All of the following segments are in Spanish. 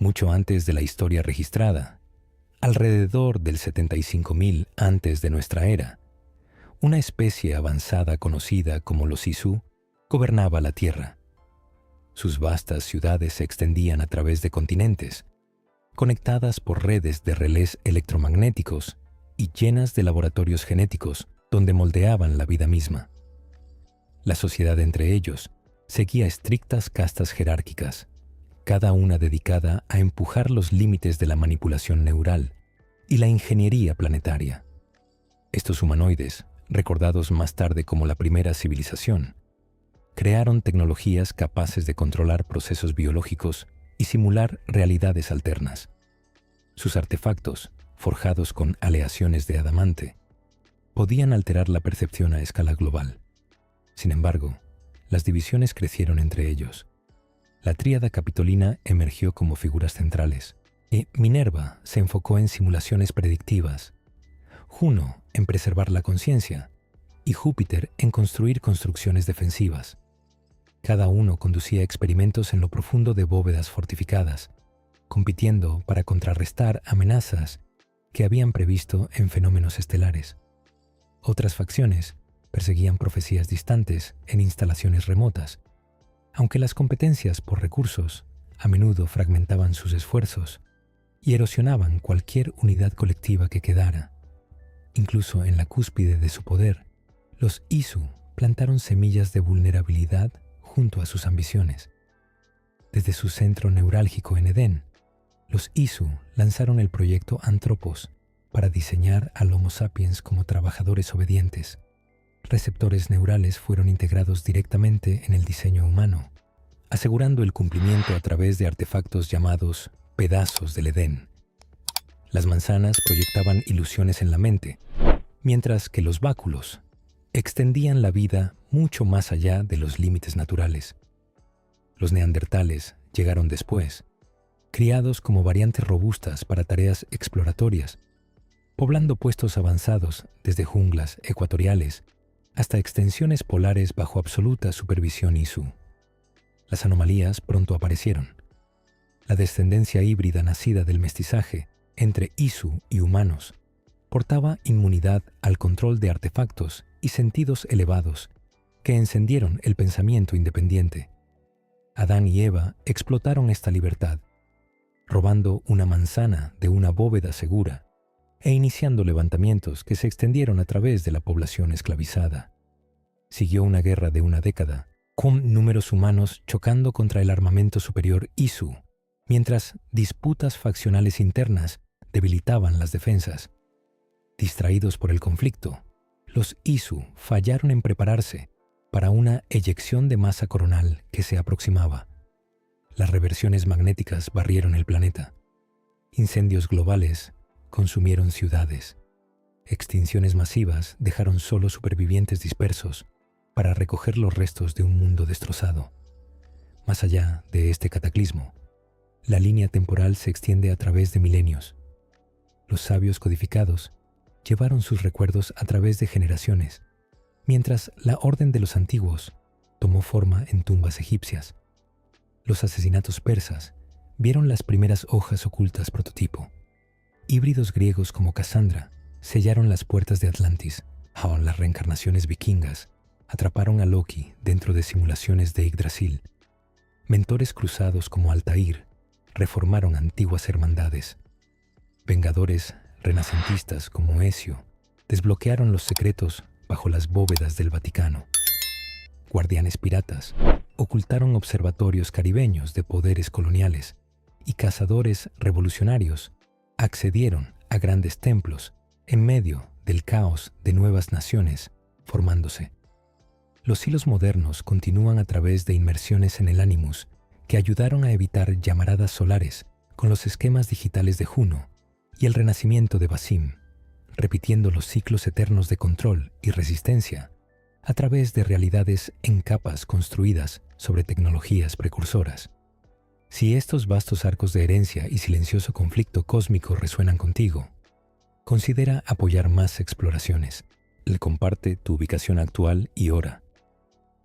mucho antes de la historia registrada, alrededor del 75.000 antes de nuestra era, una especie avanzada conocida como los Isu gobernaba la Tierra. Sus vastas ciudades se extendían a través de continentes, conectadas por redes de relés electromagnéticos y llenas de laboratorios genéticos donde moldeaban la vida misma. La sociedad entre ellos seguía estrictas castas jerárquicas, cada una dedicada a empujar los límites de la manipulación neural y la ingeniería planetaria. Estos humanoides, recordados más tarde como la primera civilización, crearon tecnologías capaces de controlar procesos biológicos y simular realidades alternas. Sus artefactos, forjados con aleaciones de adamante, podían alterar la percepción a escala global. Sin embargo, las divisiones crecieron entre ellos. La tríada capitolina emergió como figuras centrales, y Minerva se enfocó en simulaciones predictivas, Juno en preservar la conciencia y Júpiter en construir construcciones defensivas. Cada uno conducía experimentos en lo profundo de bóvedas fortificadas, compitiendo para contrarrestar amenazas que habían previsto en fenómenos estelares. Otras facciones perseguían profecías distantes en instalaciones remotas, aunque las competencias por recursos a menudo fragmentaban sus esfuerzos y erosionaban cualquier unidad colectiva que quedara. Incluso en la cúspide de su poder, los Isu plantaron semillas de vulnerabilidad junto a sus ambiciones. Desde su centro neurálgico en Edén, los Isu lanzaron el proyecto Anthropos para diseñar al Homo sapiens como trabajadores obedientes. Receptores neurales fueron integrados directamente en el diseño humano, asegurando el cumplimiento a través de artefactos llamados pedazos del Edén. Las manzanas proyectaban ilusiones en la mente, mientras que los báculos extendían la vida mucho más allá de los límites naturales. Los neandertales llegaron después, criados como variantes robustas para tareas exploratorias, poblando puestos avanzados desde junglas ecuatoriales hasta extensiones polares bajo absoluta supervisión Isu. Las anomalías pronto aparecieron. La descendencia híbrida nacida del mestizaje entre Isu y humanos portaba inmunidad al control de artefactos y sentidos elevados que encendieron el pensamiento independiente. Adán y Eva explotaron esta libertad, robando una manzana de una bóveda segura e iniciando levantamientos que se extendieron a través de la población esclavizada. Siguió una guerra de una década, con números humanos chocando contra el armamento superior Isu, mientras disputas faccionales internas debilitaban las defensas. Distraídos por el conflicto, los Isu fallaron en prepararse para una eyección de masa coronal que se aproximaba. Las reversiones magnéticas barrieron el planeta. Incendios globales consumieron ciudades. Extinciones masivas dejaron solo supervivientes dispersos para recoger los restos de un mundo destrozado. Más allá de este cataclismo, la línea temporal se extiende a través de milenios. Los sabios codificados llevaron sus recuerdos a través de generaciones, mientras la orden de los antiguos tomó forma en tumbas egipcias. Los asesinatos persas vieron las primeras hojas ocultas prototipo. Híbridos griegos como Cassandra sellaron las puertas de Atlantis. Las reencarnaciones vikingas atraparon a Loki dentro de simulaciones de Yggdrasil. Mentores cruzados como Altair reformaron antiguas hermandades. Vengadores renacentistas como Ezio desbloquearon los secretos bajo las bóvedas del Vaticano. Guardianes piratas ocultaron observatorios caribeños de poderes coloniales y cazadores revolucionarios accedieron a grandes templos en medio del caos de nuevas naciones formándose. Los hilos modernos continúan a través de inmersiones en el Animus que ayudaron a evitar llamaradas solares con los esquemas digitales de Juno y el renacimiento de Basim, repitiendo los ciclos eternos de control y resistencia a través de realidades en capas construidas sobre tecnologías precursoras. Si estos vastos arcos de herencia y silencioso conflicto cósmico resuenan contigo, considera apoyar más exploraciones. Le comparte tu ubicación actual y hora.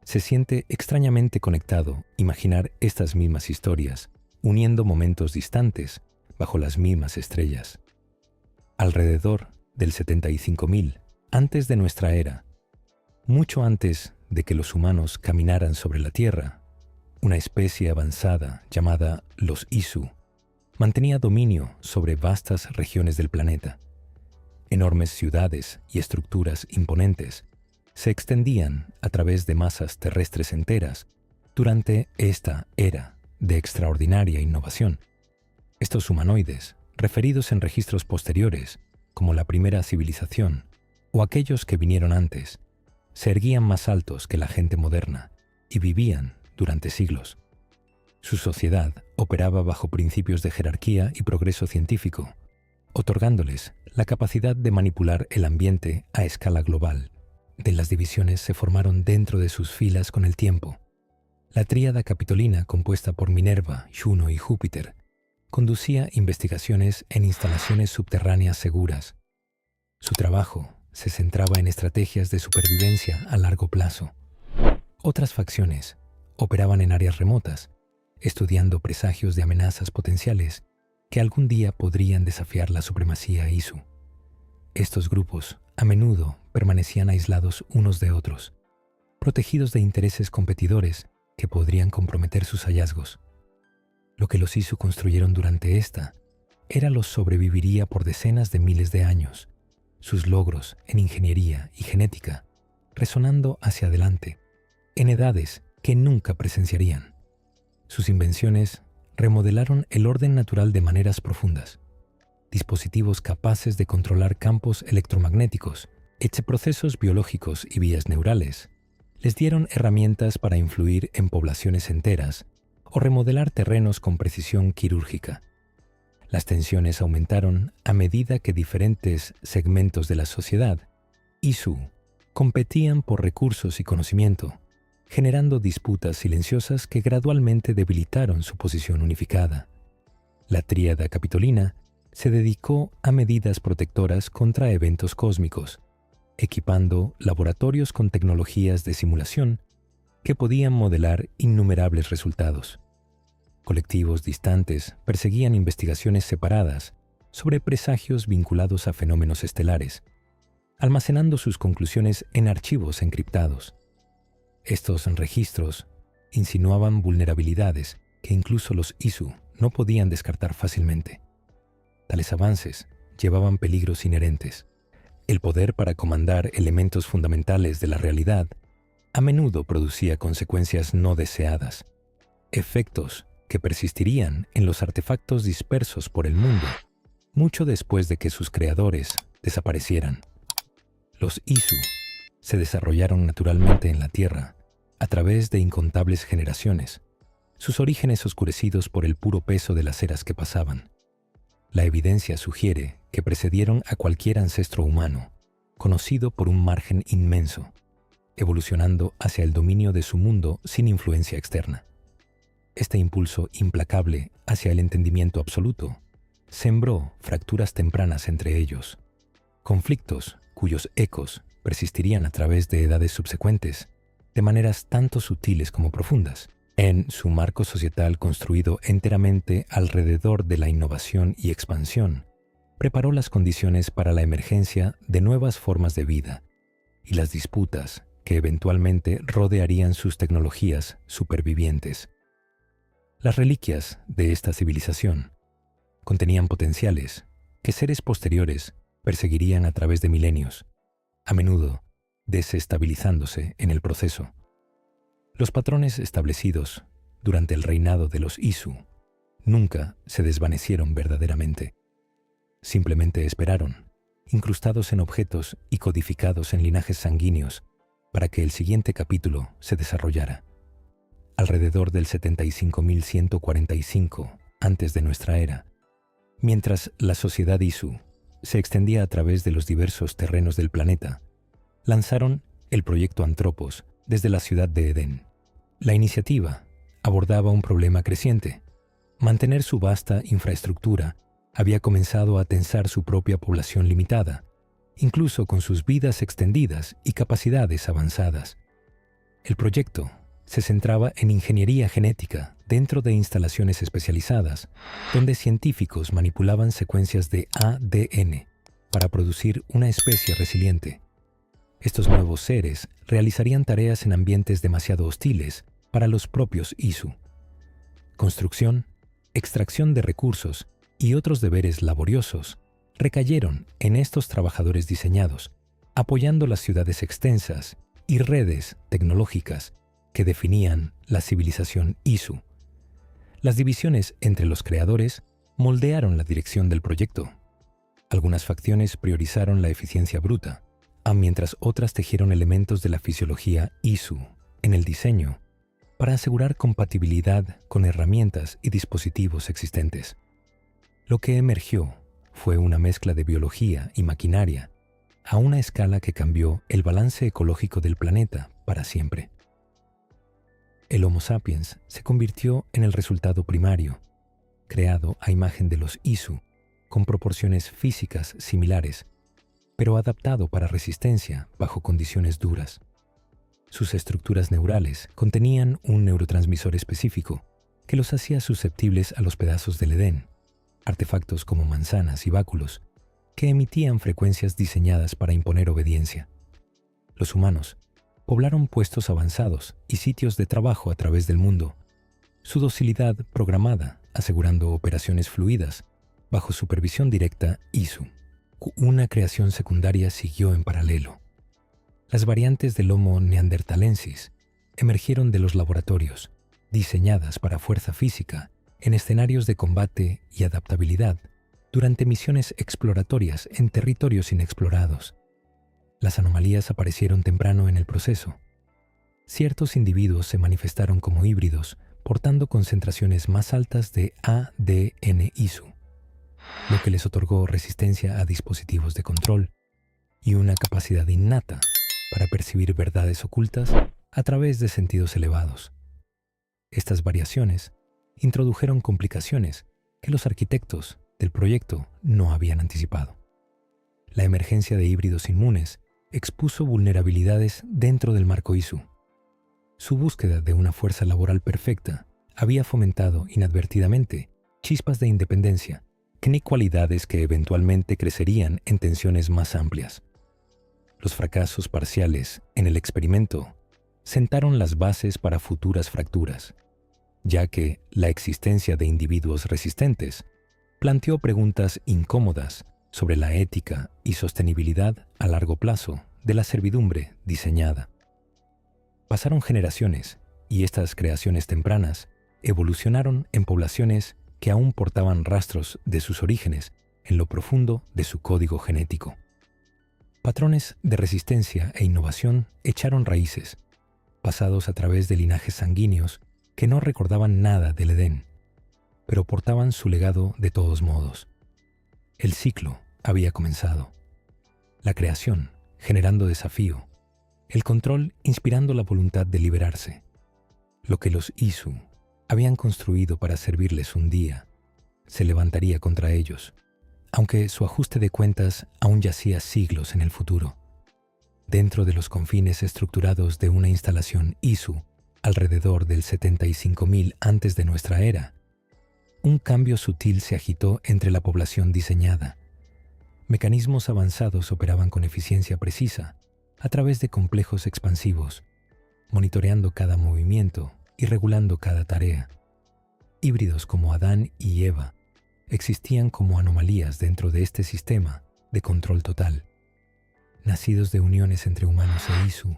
Se siente extrañamente conectado imaginar estas mismas historias uniendo momentos distantes bajo las mismas estrellas. Alrededor del 75.000 antes de nuestra era, mucho antes de que los humanos caminaran sobre la Tierra, una especie avanzada llamada los Isu mantenía dominio sobre vastas regiones del planeta. Enormes ciudades y estructuras imponentes se extendían a través de masas terrestres enteras durante esta era de extraordinaria innovación. Estos humanoides, referidos en registros posteriores como la primera civilización o aquellos que vinieron antes, se erguían más altos que la gente moderna y vivían durante siglos. Su sociedad operaba bajo principios de jerarquía y progreso científico, otorgándoles la capacidad de manipular el ambiente a escala global. De las divisiones se formaron dentro de sus filas con el tiempo. La tríada capitolina, compuesta por Minerva, Juno y Júpiter, conducía investigaciones en instalaciones subterráneas seguras. Su trabajo se centraba en estrategias de supervivencia a largo plazo. Otras facciones operaban en áreas remotas, estudiando presagios de amenazas potenciales que algún día podrían desafiar la supremacía Isu. Estos grupos a menudo permanecían aislados unos de otros, protegidos de intereses competidores que podrían comprometer sus hallazgos. Lo que los Isu construyeron durante esta era los sobreviviría por decenas de miles de años, sus logros en ingeniería y genética resonando hacia adelante, en edades que nunca presenciarían. Sus invenciones remodelaron el orden natural de maneras profundas. Dispositivos capaces de controlar campos electromagnéticos, procesos biológicos y vías neurales, les dieron herramientas para influir en poblaciones enteras o remodelar terrenos con precisión quirúrgica. Las tensiones aumentaron a medida que diferentes segmentos de la sociedad, Isu, competían por recursos y conocimiento, generando disputas silenciosas que gradualmente debilitaron su posición unificada. La tríada capitolina se dedicó a medidas protectoras contra eventos cósmicos, equipando laboratorios con tecnologías de simulación que podían modelar innumerables resultados. Colectivos distantes perseguían investigaciones separadas sobre presagios vinculados a fenómenos estelares, almacenando sus conclusiones en archivos encriptados. Estos registros insinuaban vulnerabilidades que incluso los Isu no podían descartar fácilmente. Tales avances llevaban peligros inherentes. El poder para comandar elementos fundamentales de la realidad a menudo producía consecuencias no deseadas, efectos que persistirían en los artefactos dispersos por el mundo mucho después de que sus creadores desaparecieran. Los Isu se desarrollaron naturalmente en la Tierra a través de incontables generaciones, sus orígenes oscurecidos por el puro peso de las eras que pasaban. La evidencia sugiere que precedieron a cualquier ancestro humano, conocido por un margen inmenso, evolucionando hacia el dominio de su mundo sin influencia externa. Este impulso implacable hacia el entendimiento absoluto sembró fracturas tempranas entre ellos, conflictos cuyos ecos persistirían a través de edades subsecuentes, de maneras tanto sutiles como profundas, en su marco societal construido enteramente alrededor de la innovación y expansión. Preparó las condiciones para la emergencia de nuevas formas de vida y las disputas que eventualmente rodearían sus tecnologías supervivientes. Las reliquias de esta civilización contenían potenciales que seres posteriores perseguirían a través de milenios, a menudo desestabilizándose en el proceso. Los patrones establecidos durante el reinado de los Isu nunca se desvanecieron verdaderamente. Simplemente esperaron, incrustados en objetos y codificados en linajes sanguíneos, para que el siguiente capítulo se desarrollara. Alrededor del 75.145 antes de nuestra era, mientras la sociedad Isu se extendía a través de los diversos terrenos del planeta, lanzaron el proyecto Anthropos desde la ciudad de Edén. La iniciativa abordaba un problema creciente. Mantener su vasta infraestructura había comenzado a tensar su propia población limitada, incluso con sus vidas extendidas y capacidades avanzadas. El proyecto se centraba en ingeniería genética dentro de instalaciones especializadas, donde científicos manipulaban secuencias de ADN para producir una especie resiliente. Estos nuevos seres realizarían tareas en ambientes demasiado hostiles para los propios Isu. Construcción, extracción de recursos y otros deberes laboriosos recayeron en estos trabajadores diseñados, apoyando las ciudades extensas y redes tecnológicas que definían la civilización Isu. Las divisiones entre los creadores moldearon la dirección del proyecto. Algunas facciones priorizaron la eficiencia bruta, mientras otras tejieron elementos de la fisiología Isu en el diseño para asegurar compatibilidad con herramientas y dispositivos existentes. Lo que emergió fue una mezcla de biología y maquinaria a una escala que cambió el balance ecológico del planeta para siempre. El Homo sapiens se convirtió en el resultado primario, creado a imagen de los Isu, con proporciones físicas similares, pero adaptado para resistencia bajo condiciones duras. Sus estructuras neurales contenían un neurotransmisor específico que los hacía susceptibles a los pedazos del Edén, artefactos como manzanas y báculos, que emitían frecuencias diseñadas para imponer obediencia. Los humanos poblaron puestos avanzados y sitios de trabajo a través del mundo, su docilidad programada, asegurando operaciones fluidas, bajo supervisión directa Isu. Una creación secundaria siguió en paralelo. Las variantes del Homo neanderthalensis emergieron de los laboratorios, diseñadas para fuerza física, en escenarios de combate y adaptabilidad, durante misiones exploratorias en territorios inexplorados. Las anomalías aparecieron temprano en el proceso. Ciertos individuos se manifestaron como híbridos, portando concentraciones más altas de ADN Isu, lo que les otorgó resistencia a dispositivos de control y una capacidad innata para percibir verdades ocultas a través de sentidos elevados. Estas variaciones introdujeron complicaciones que los arquitectos del proyecto no habían anticipado. La emergencia de híbridos inmunes expuso vulnerabilidades dentro del marco Isu. Su búsqueda de una fuerza laboral perfecta había fomentado inadvertidamente chispas de independencia, cualidades que eventualmente crecerían en tensiones más amplias. Los fracasos parciales en el experimento sentaron las bases para futuras fracturas, ya que la existencia de individuos resistentes planteó preguntas incómodas sobre la ética y sostenibilidad a largo plazo de la servidumbre diseñada. Pasaron generaciones y estas creaciones tempranas evolucionaron en poblaciones que aún portaban rastros de sus orígenes en lo profundo de su código genético. Patrones de resistencia e innovación echaron raíces, pasados a través de linajes sanguíneos que no recordaban nada del Edén, pero portaban su legado de todos modos. El ciclo había comenzado. La creación, generando desafío. El control, inspirando la voluntad de liberarse. Lo que los Isu habían construido para servirles un día, se levantaría contra ellos, aunque su ajuste de cuentas aún yacía siglos en el futuro. Dentro de los confines estructurados de una instalación Isu, alrededor del 75.000 antes de nuestra era, un cambio sutil se agitó entre la población diseñada. Mecanismos avanzados operaban con eficiencia precisa, a través de complejos expansivos, monitoreando cada movimiento y regulando cada tarea. Híbridos como Adán y Eva existían como anomalías dentro de este sistema de control total. Nacidos de uniones entre humanos e Isu,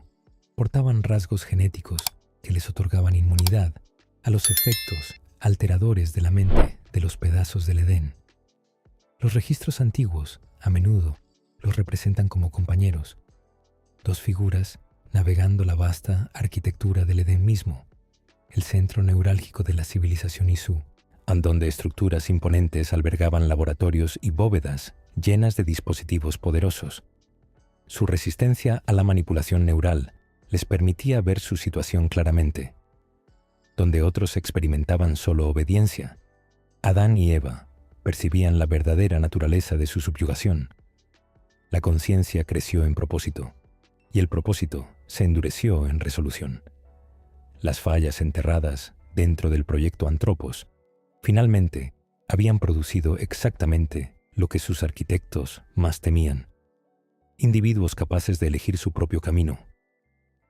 portaban rasgos genéticos que les otorgaban inmunidad a los efectos alteradores de la mente de los pedazos del Edén. Los registros antiguos, a menudo, los representan como compañeros, dos figuras navegando la vasta arquitectura del Edén mismo, el centro neurálgico de la civilización Isu, donde estructuras imponentes albergaban laboratorios y bóvedas llenas de dispositivos poderosos. Su resistencia a la manipulación neural les permitía ver su situación claramente. Donde otros experimentaban solo obediencia, Adán y Eva percibían la verdadera naturaleza de su subyugación. La conciencia creció en propósito, y el propósito se endureció en resolución. Las fallas enterradas dentro del proyecto Anthropos finalmente habían producido exactamente lo que sus arquitectos más temían: individuos capaces de elegir su propio camino.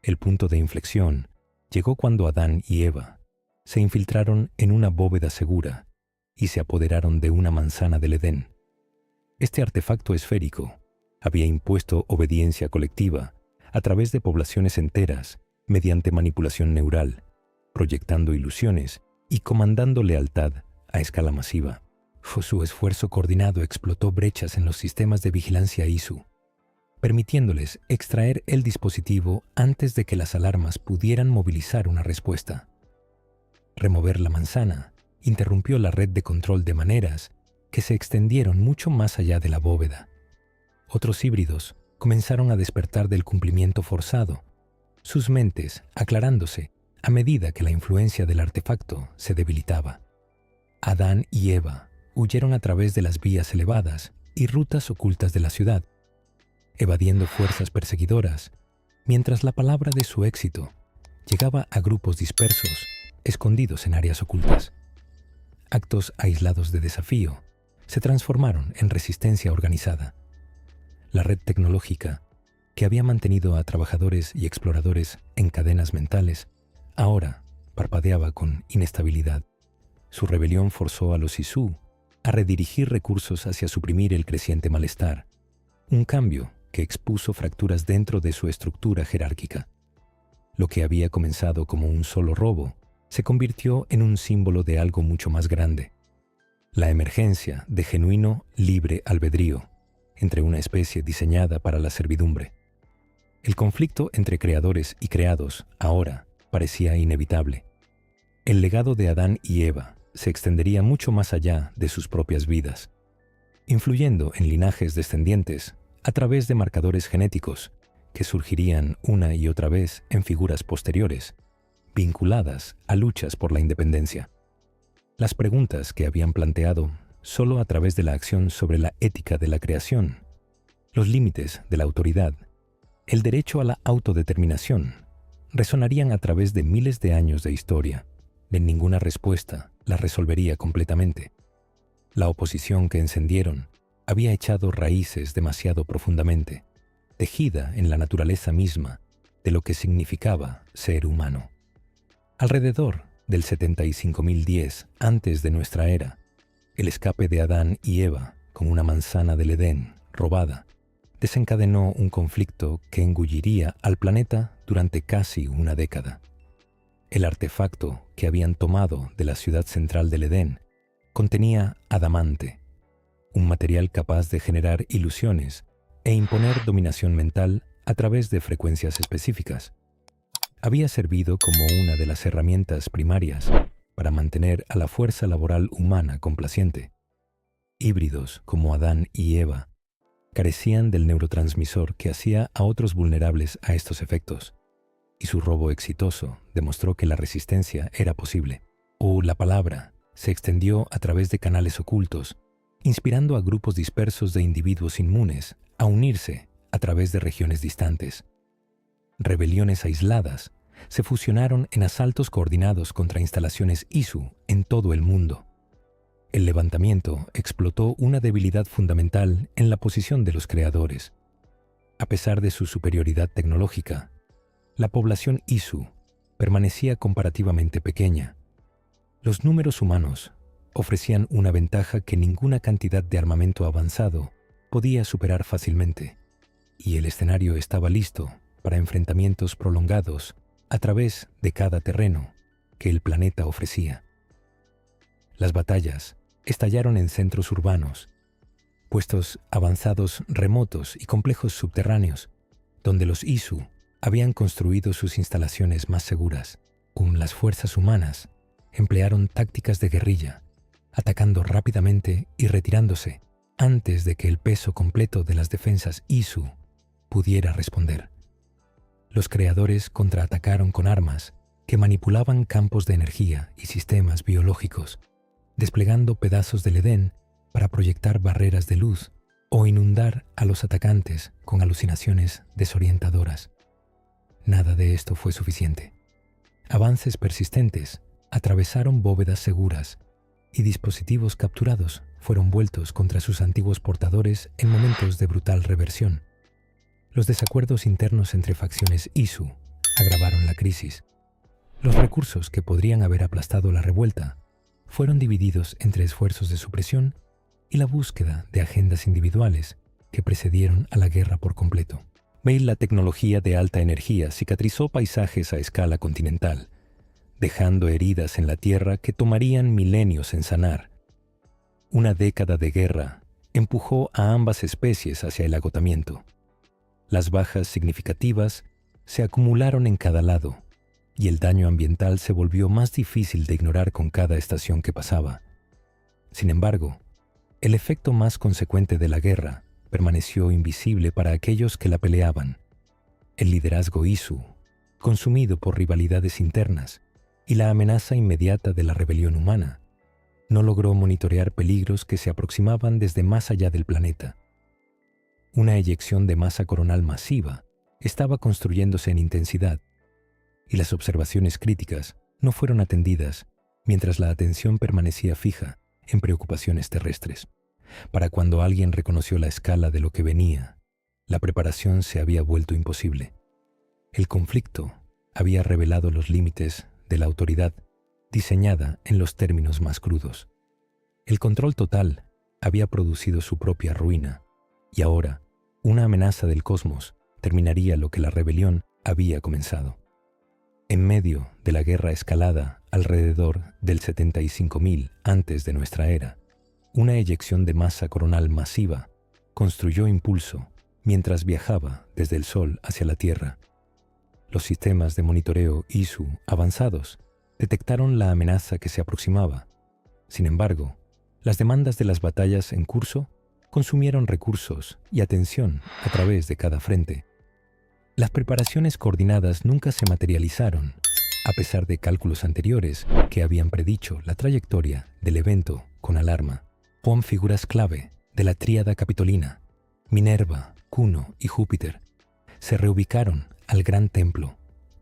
El punto de inflexión llegó cuando Adán y Eva se infiltraron en una bóveda segura y se apoderaron de una manzana del Edén. Este artefacto esférico había impuesto obediencia colectiva a través de poblaciones enteras mediante manipulación neural, proyectando ilusiones y comandando lealtad a escala masiva. Su esfuerzo coordinado explotó brechas en los sistemas de vigilancia ISU, permitiéndoles extraer el dispositivo antes de que las alarmas pudieran movilizar una respuesta. Remover la manzana interrumpió la red de control de maneras que se extendieron mucho más allá de la bóveda. Otros híbridos comenzaron a despertar del cumplimiento forzado, sus mentes aclarándose a medida que la influencia del artefacto se debilitaba. Adán y Eva huyeron a través de las vías elevadas y rutas ocultas de la ciudad, evadiendo fuerzas perseguidoras, mientras la palabra de su éxito llegaba a grupos dispersos, escondidos en áreas ocultas. Actos aislados de desafío se transformaron en resistencia organizada. La red tecnológica, que había mantenido a trabajadores y exploradores en cadenas mentales, ahora parpadeaba con inestabilidad. Su rebelión forzó a los ISU a redirigir recursos hacia suprimir el creciente malestar, un cambio que expuso fracturas dentro de su estructura jerárquica. Lo que había comenzado como un solo robo se convirtió en un símbolo de algo mucho más grande: la emergencia de genuino libre albedrío entre una especie diseñada para la servidumbre. El conflicto entre creadores y creados ahora parecía inevitable. El legado de Adán y Eva se extendería mucho más allá de sus propias vidas, influyendo en linajes descendientes a través de marcadores genéticos que surgirían una y otra vez en figuras posteriores, vinculadas a luchas por la independencia. Las preguntas que habían planteado solo a través de la acción sobre la ética de la creación, los límites de la autoridad, el derecho a la autodeterminación, resonarían a través de miles de años de historia. De ninguna respuesta las resolvería completamente. La oposición que encendieron había echado raíces demasiado profundamente, tejida en la naturaleza misma de lo que significaba ser humano. Alrededor del 75.010 antes de nuestra era, el escape de Adán y Eva con una manzana del Edén robada desencadenó un conflicto que engulliría al planeta durante casi una década. El artefacto que habían tomado de la ciudad central del Edén contenía adamante, un material capaz de generar ilusiones e imponer dominación mental a través de frecuencias específicas. Había servido como una de las herramientas primarias para mantener a la fuerza laboral humana complaciente. Híbridos como Adán y Eva carecían del neurotransmisor que hacía a otros vulnerables a estos efectos, y su robo exitoso demostró que la resistencia era posible. La palabra se extendió a través de canales ocultos, inspirando a grupos dispersos de individuos inmunes a unirse a través de regiones distantes. Rebeliones aisladas se fusionaron en asaltos coordinados contra instalaciones ISU en todo el mundo. El levantamiento explotó una debilidad fundamental en la posición de los creadores. A pesar de su superioridad tecnológica, la población ISU permanecía comparativamente pequeña. Los números humanos ofrecían una ventaja que ninguna cantidad de armamento avanzado podía superar fácilmente, y el escenario estaba listo para enfrentamientos prolongados a través de cada terreno que el planeta ofrecía. Las batallas estallaron en centros urbanos, puestos avanzados remotos y complejos subterráneos, donde los ISU habían construido sus instalaciones más seguras. Las fuerzas humanas emplearon tácticas de guerrilla, atacando rápidamente y retirándose antes de que el peso completo de las defensas ISU pudiera responder. Los creadores contraatacaron con armas que manipulaban campos de energía y sistemas biológicos, desplegando pedazos del Edén para proyectar barreras de luz o inundar a los atacantes con alucinaciones desorientadoras. Nada de esto fue suficiente. Avances persistentes atravesaron bóvedas seguras y dispositivos capturados fueron vueltos contra sus antiguos portadores en momentos de brutal reversión. Los desacuerdos internos entre facciones ISU agravaron la crisis. Los recursos que podrían haber aplastado la revuelta fueron divididos entre esfuerzos de supresión y la búsqueda de agendas individuales que precedieron a la guerra por completo. La tecnología de alta energía cicatrizó paisajes a escala continental, dejando heridas en la Tierra que tomarían milenios en sanar. Una década de guerra empujó a ambas especies hacia el agotamiento. Las bajas significativas se acumularon en cada lado, y el daño ambiental se volvió más difícil de ignorar con cada estación que pasaba. Sin embargo, el efecto más consecuente de la guerra permaneció invisible para aquellos que la peleaban. El liderazgo ISU, consumido por rivalidades internas y la amenaza inmediata de la rebelión humana, no logró monitorear peligros que se aproximaban desde más allá del planeta. Una eyección de masa coronal masiva estaba construyéndose en intensidad, y las observaciones críticas no fueron atendidas mientras la atención permanecía fija en preocupaciones terrestres. Para cuando alguien reconoció la escala de lo que venía, la preparación se había vuelto imposible. El conflicto había revelado los límites de la autoridad diseñada en los términos más crudos. El control total había producido su propia ruina, y ahora una amenaza del cosmos terminaría lo que la rebelión había comenzado. En medio de la guerra escalada alrededor del 75.000 antes de nuestra era, una eyección de masa coronal masiva construyó impulso mientras viajaba desde el Sol hacia la Tierra. Los sistemas de monitoreo ISU avanzados detectaron la amenaza que se aproximaba. Sin embargo, las demandas de las batallas en curso consumieron recursos y atención a través de cada frente. Las preparaciones coordinadas nunca se materializaron, a pesar de cálculos anteriores que habían predicho la trayectoria del evento con alarma. Figuras clave de la tríada capitolina, Minerva, Cuno y Júpiter, se reubicaron al Gran Templo,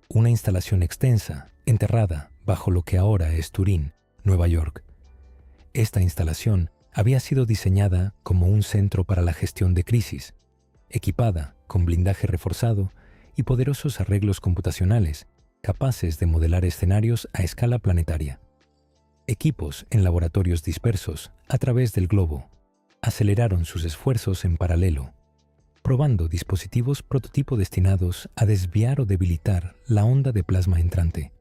una instalación extensa enterrada bajo lo que ahora es Turín, Nueva York. Esta instalación había sido diseñada como un centro para la gestión de crisis, equipada con blindaje reforzado y poderosos arreglos computacionales capaces de modelar escenarios a escala planetaria. Equipos en laboratorios dispersos a través del globo aceleraron sus esfuerzos en paralelo, probando dispositivos prototipo destinados a desviar o debilitar la onda de plasma entrante.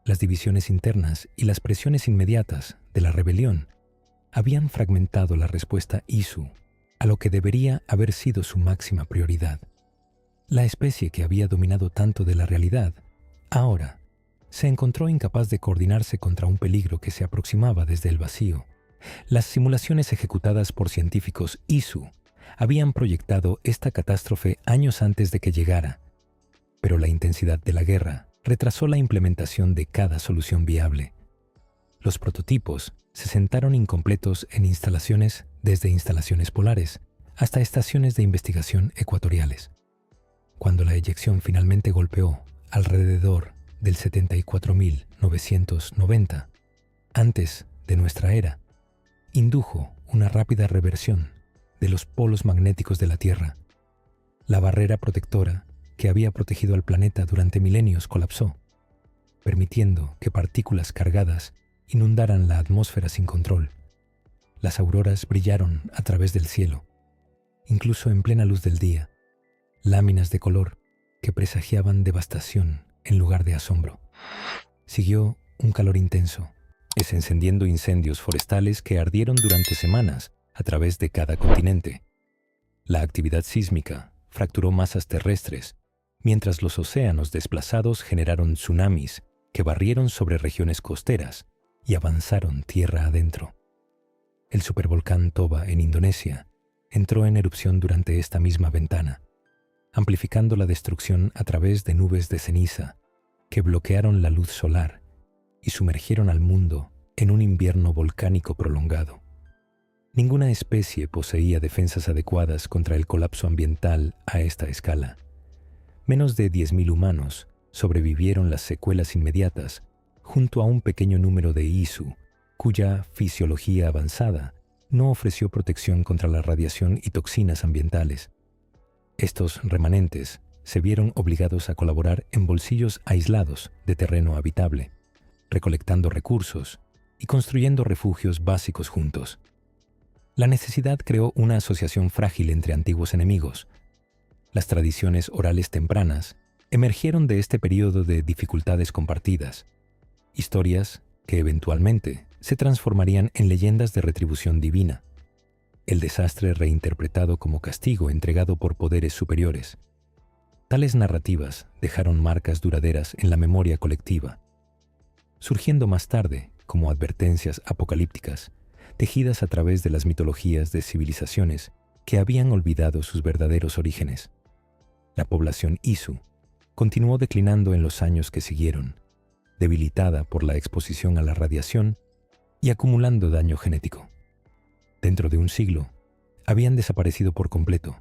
Las divisiones internas y las presiones inmediatas de la rebelión habían fragmentado la respuesta ISU a lo que debería haber sido su máxima prioridad. La especie que había dominado tanto de la realidad, ahora, se encontró incapaz de coordinarse contra un peligro que se aproximaba desde el vacío. Las simulaciones ejecutadas por científicos ISU habían proyectado esta catástrofe años antes de que llegara, pero la intensidad de la guerra retrasó la implementación de cada solución viable. Los prototipos se sentaron incompletos en instalaciones, desde instalaciones polares hasta estaciones de investigación ecuatoriales. Cuando la eyección finalmente golpeó alrededor del 74.990, antes de nuestra era, indujo una rápida reversión de los polos magnéticos de la Tierra. La barrera protectora que había protegido al planeta durante milenios colapsó, permitiendo que partículas cargadas inundaran la atmósfera sin control. Las auroras brillaron a través del cielo, incluso en plena luz del día, láminas de color que presagiaban devastación en lugar de asombro. Siguió un calor intenso, encendiendo incendios forestales que ardieron durante semanas a través de cada continente. La actividad sísmica fracturó masas terrestres, mientras los océanos desplazados generaron tsunamis que barrieron sobre regiones costeras y avanzaron tierra adentro. El supervolcán Toba en Indonesia entró en erupción durante esta misma ventana, amplificando la destrucción a través de nubes de ceniza que bloquearon la luz solar y sumergieron al mundo en un invierno volcánico prolongado. Ninguna especie poseía defensas adecuadas contra el colapso ambiental a esta escala. Menos de 10.000 humanos sobrevivieron las secuelas inmediatas junto a un pequeño número de Isu, cuya fisiología avanzada no ofreció protección contra la radiación y toxinas ambientales. Estos remanentes se vieron obligados a colaborar en bolsillos aislados de terreno habitable, recolectando recursos y construyendo refugios básicos juntos. La necesidad creó una asociación frágil entre antiguos enemigos. Las tradiciones orales tempranas emergieron de este período de dificultades compartidas, historias que eventualmente se transformarían en leyendas de retribución divina, el desastre reinterpretado como castigo entregado por poderes superiores. Tales narrativas dejaron marcas duraderas en la memoria colectiva, surgiendo más tarde como advertencias apocalípticas, tejidas a través de las mitologías de civilizaciones que habían olvidado sus verdaderos orígenes. La población Isu continuó declinando en los años que siguieron, debilitada por la exposición a la radiación y acumulando daño genético. Dentro de un siglo, habían desaparecido por completo,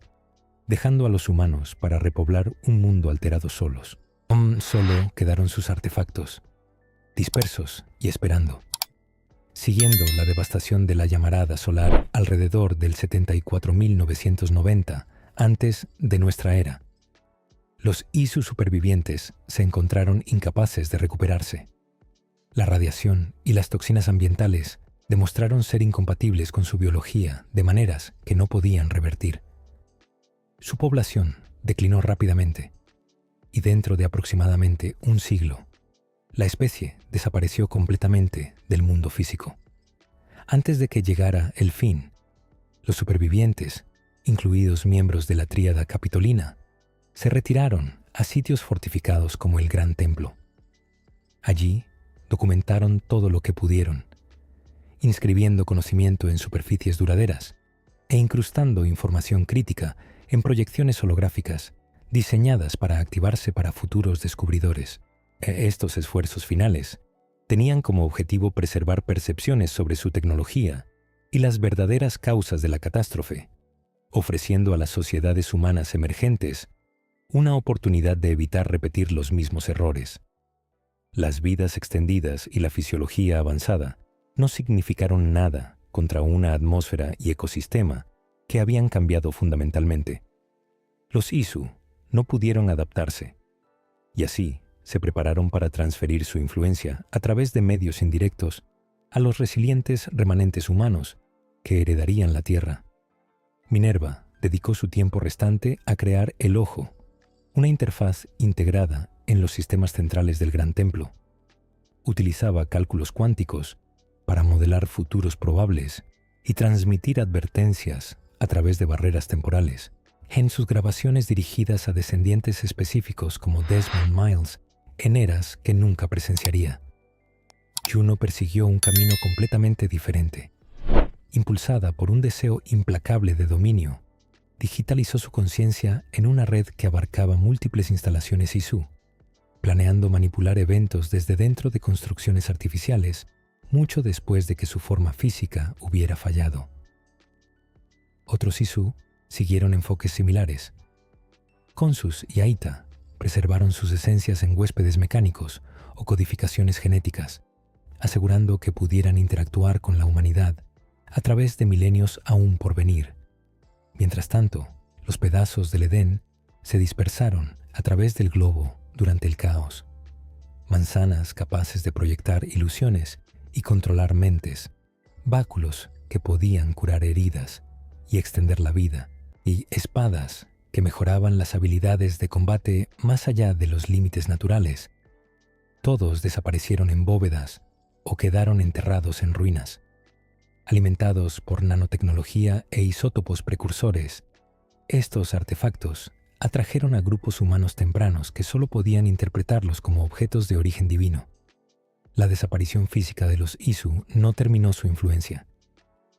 dejando a los humanos para repoblar un mundo alterado solos. Solo quedaron sus artefactos, dispersos y esperando. Siguiendo la devastación de la llamarada solar alrededor del 74.990 antes de nuestra era, los Isu supervivientes se encontraron incapaces de recuperarse. La radiación y las toxinas ambientales demostraron ser incompatibles con su biología de maneras que no podían revertir. Su población declinó rápidamente y dentro de aproximadamente un siglo, la especie desapareció completamente del mundo físico. Antes de que llegara el fin, los supervivientes, incluidos miembros de la tríada capitolina, se retiraron a sitios fortificados como el Gran Templo. Allí documentaron todo lo que pudieron, inscribiendo conocimiento en superficies duraderas e incrustando información crítica en proyecciones holográficas diseñadas para activarse para futuros descubridores. Estos esfuerzos finales tenían como objetivo preservar percepciones sobre su tecnología y las verdaderas causas de la catástrofe, ofreciendo a las sociedades humanas emergentes una oportunidad de evitar repetir los mismos errores. Las vidas extendidas y la fisiología avanzada no significaron nada contra una atmósfera y ecosistema que habían cambiado fundamentalmente. Los Isu no pudieron adaptarse, y así se prepararon para transferir su influencia a través de medios indirectos a los resilientes remanentes humanos que heredarían la Tierra. Minerva dedicó su tiempo restante a crear el Ojo, una interfaz integrada en los sistemas centrales del Gran Templo. Utilizaba cálculos cuánticos para modelar futuros probables y transmitir advertencias a través de barreras temporales. En sus grabaciones dirigidas a descendientes específicos como Desmond Miles, en eras que nunca presenciaría, Juno persiguió un camino completamente diferente. Impulsada por un deseo implacable de dominio, digitalizó su conciencia en una red que abarcaba múltiples instalaciones Isu, planeando manipular eventos desde dentro de construcciones artificiales mucho después de que su forma física hubiera fallado. Otros Isu siguieron enfoques similares. Consus y Aita preservaron sus esencias en huéspedes mecánicos o codificaciones genéticas, asegurando que pudieran interactuar con la humanidad a través de milenios aún por venir. Mientras tanto, los pedazos del Edén se dispersaron a través del globo durante el caos. Manzanas capaces de proyectar ilusiones y controlar mentes, báculos que podían curar heridas y extender la vida, y espadas que mejoraban las habilidades de combate más allá de los límites naturales. Todos desaparecieron en bóvedas o quedaron enterrados en ruinas. Alimentados por nanotecnología e isótopos precursores, estos artefactos atrajeron a grupos humanos tempranos que solo podían interpretarlos como objetos de origen divino. La desaparición física de los Isu no terminó su influencia.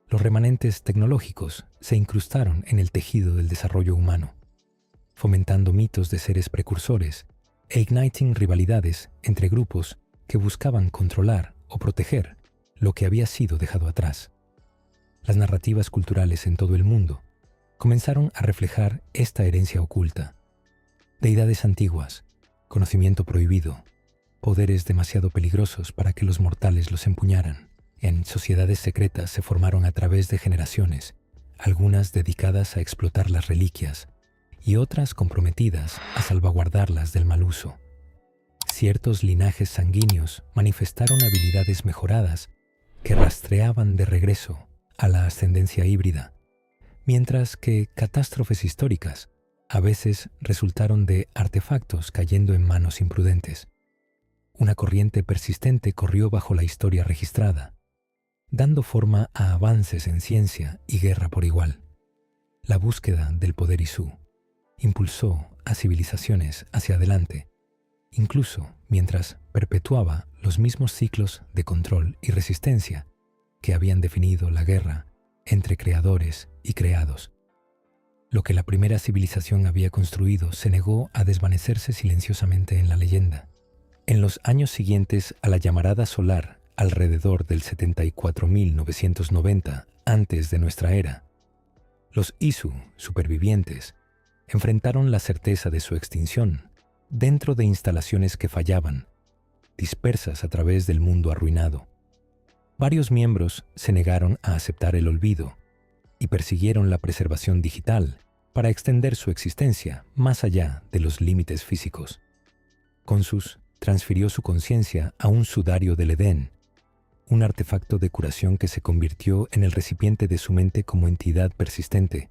Los remanentes tecnológicos se incrustaron en el tejido del desarrollo humano, fomentando mitos de seres precursores e igniting rivalidades entre grupos que buscaban controlar o proteger lo que había sido dejado atrás. Las narrativas culturales en todo el mundo comenzaron a reflejar esta herencia oculta. Deidades antiguas, conocimiento prohibido, poderes demasiado peligrosos para que los mortales los empuñaran. En sociedades secretas se formaron a través de generaciones, algunas dedicadas a explotar las reliquias y otras comprometidas a salvaguardarlas del mal uso. Ciertos linajes sanguíneos manifestaron habilidades mejoradas que rastreaban de regreso a la ascendencia híbrida, mientras que catástrofes históricas a veces resultaron de artefactos cayendo en manos imprudentes. Una corriente persistente corrió bajo la historia registrada, dando forma a avances en ciencia y guerra por igual. La búsqueda del poder Isu impulsó a civilizaciones hacia adelante, incluso mientras perpetuaba los mismos ciclos de control y resistencia que habían definido la guerra entre creadores y creados. Lo que la primera civilización había construido se negó a desvanecerse silenciosamente en la leyenda. En los años siguientes a la llamarada solar, alrededor del 74.990 antes de nuestra era, los Isu supervivientes enfrentaron la certeza de su extinción dentro de instalaciones que fallaban, dispersas a través del mundo arruinado. Varios miembros se negaron a aceptar el olvido y persiguieron la preservación digital para extender su existencia más allá de los límites físicos. Consus transfirió su conciencia a un sudario del Edén, un artefacto de curación que se convirtió en el recipiente de su mente como entidad persistente,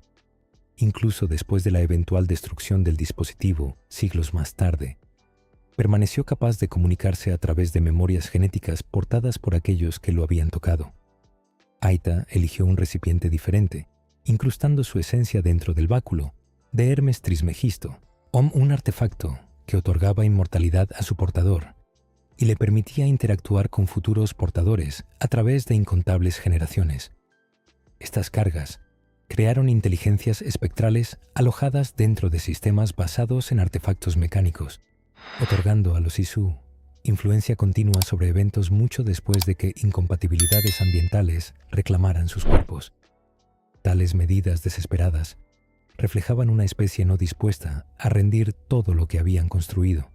incluso después de la eventual destrucción del dispositivo siglos más tarde. Permaneció capaz de comunicarse a través de memorias genéticas portadas por aquellos que lo habían tocado. Aita eligió un recipiente diferente, incrustando su esencia dentro del báculo de Hermes Trismegisto, un artefacto que otorgaba inmortalidad a su portador y le permitía interactuar con futuros portadores a través de incontables generaciones. Estas cargas crearon inteligencias espectrales alojadas dentro de sistemas basados en artefactos mecánicos, otorgando a los Isu influencia continua sobre eventos mucho después de que incompatibilidades ambientales reclamaran sus cuerpos. Tales medidas desesperadas reflejaban una especie no dispuesta a rendir todo lo que habían construido.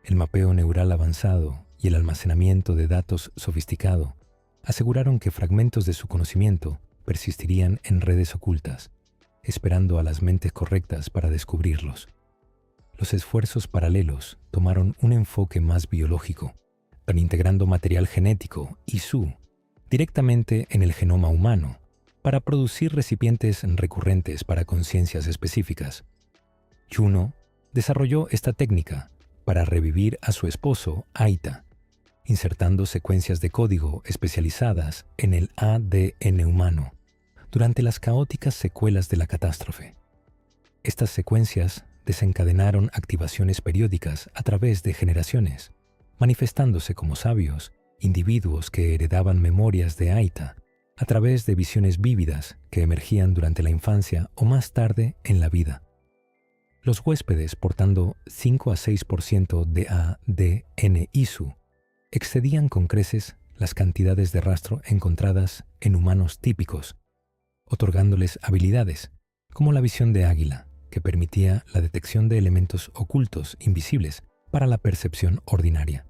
El mapeo neural avanzado y el almacenamiento de datos sofisticado aseguraron que fragmentos de su conocimiento persistirían en redes ocultas, esperando a las mentes correctas para descubrirlos. Los esfuerzos paralelos tomaron un enfoque más biológico, integrando material genético, Isu, directamente en el genoma humano, para producir recipientes recurrentes para conciencias específicas. Juno desarrolló esta técnica para revivir a su esposo, Aita, insertando secuencias de código especializadas en el ADN humano durante las caóticas secuelas de la catástrofe. Estas secuencias desencadenaron activaciones periódicas a través de generaciones, manifestándose como sabios, individuos que heredaban memorias de Aita a través de visiones vívidas que emergían durante la infancia o más tarde en la vida. Los huéspedes portando 5 a 6% de ADN Isu excedían con creces las cantidades de rastro encontradas en humanos típicos, otorgándoles habilidades como la visión de águila, que permitía la detección de elementos ocultos invisibles para la percepción ordinaria.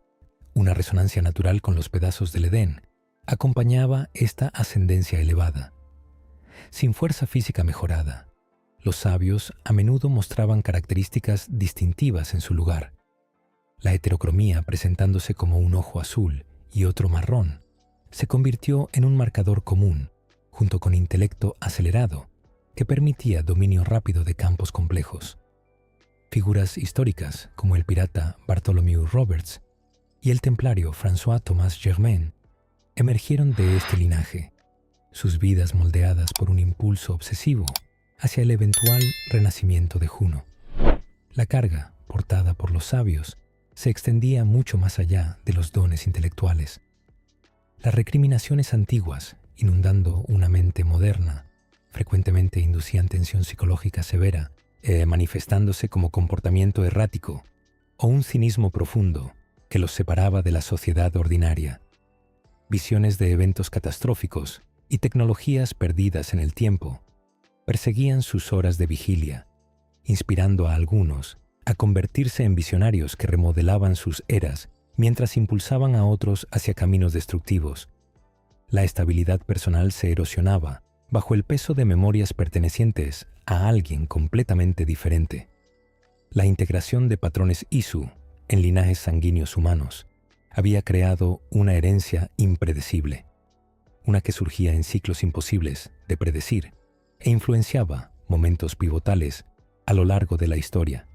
Una resonancia natural con los pedazos del Edén acompañaba esta ascendencia elevada. Sin fuerza física mejorada, los sabios a menudo mostraban características distintivas en su lugar. La heterocromía, presentándose como un ojo azul y otro marrón, se convirtió en un marcador común, junto con intelecto acelerado, que permitía dominio rápido de campos complejos. Figuras históricas como el pirata Bartholomew Roberts y el templario François-Thomas Germain emergieron de este linaje, sus vidas moldeadas por un impulso obsesivo hacia el eventual renacimiento de Juno. La carga, portada por los sabios, se extendía mucho más allá de los dones intelectuales. Las recriminaciones antiguas, inundando una mente moderna, frecuentemente inducían tensión psicológica severa, manifestándose como comportamiento errático o un cinismo profundo que los separaba de la sociedad ordinaria. Visiones de eventos catastróficos y tecnologías perdidas en el tiempo perseguían sus horas de vigilia, inspirando a algunos a convertirse en visionarios que remodelaban sus eras mientras impulsaban a otros hacia caminos destructivos. La estabilidad personal se erosionaba bajo el peso de memorias pertenecientes a alguien completamente diferente. La integración de patrones Isu en linajes sanguíneos humanos había creado una herencia impredecible, una que surgía en ciclos imposibles de predecir e influenciaba momentos pivotales a lo largo de la historia.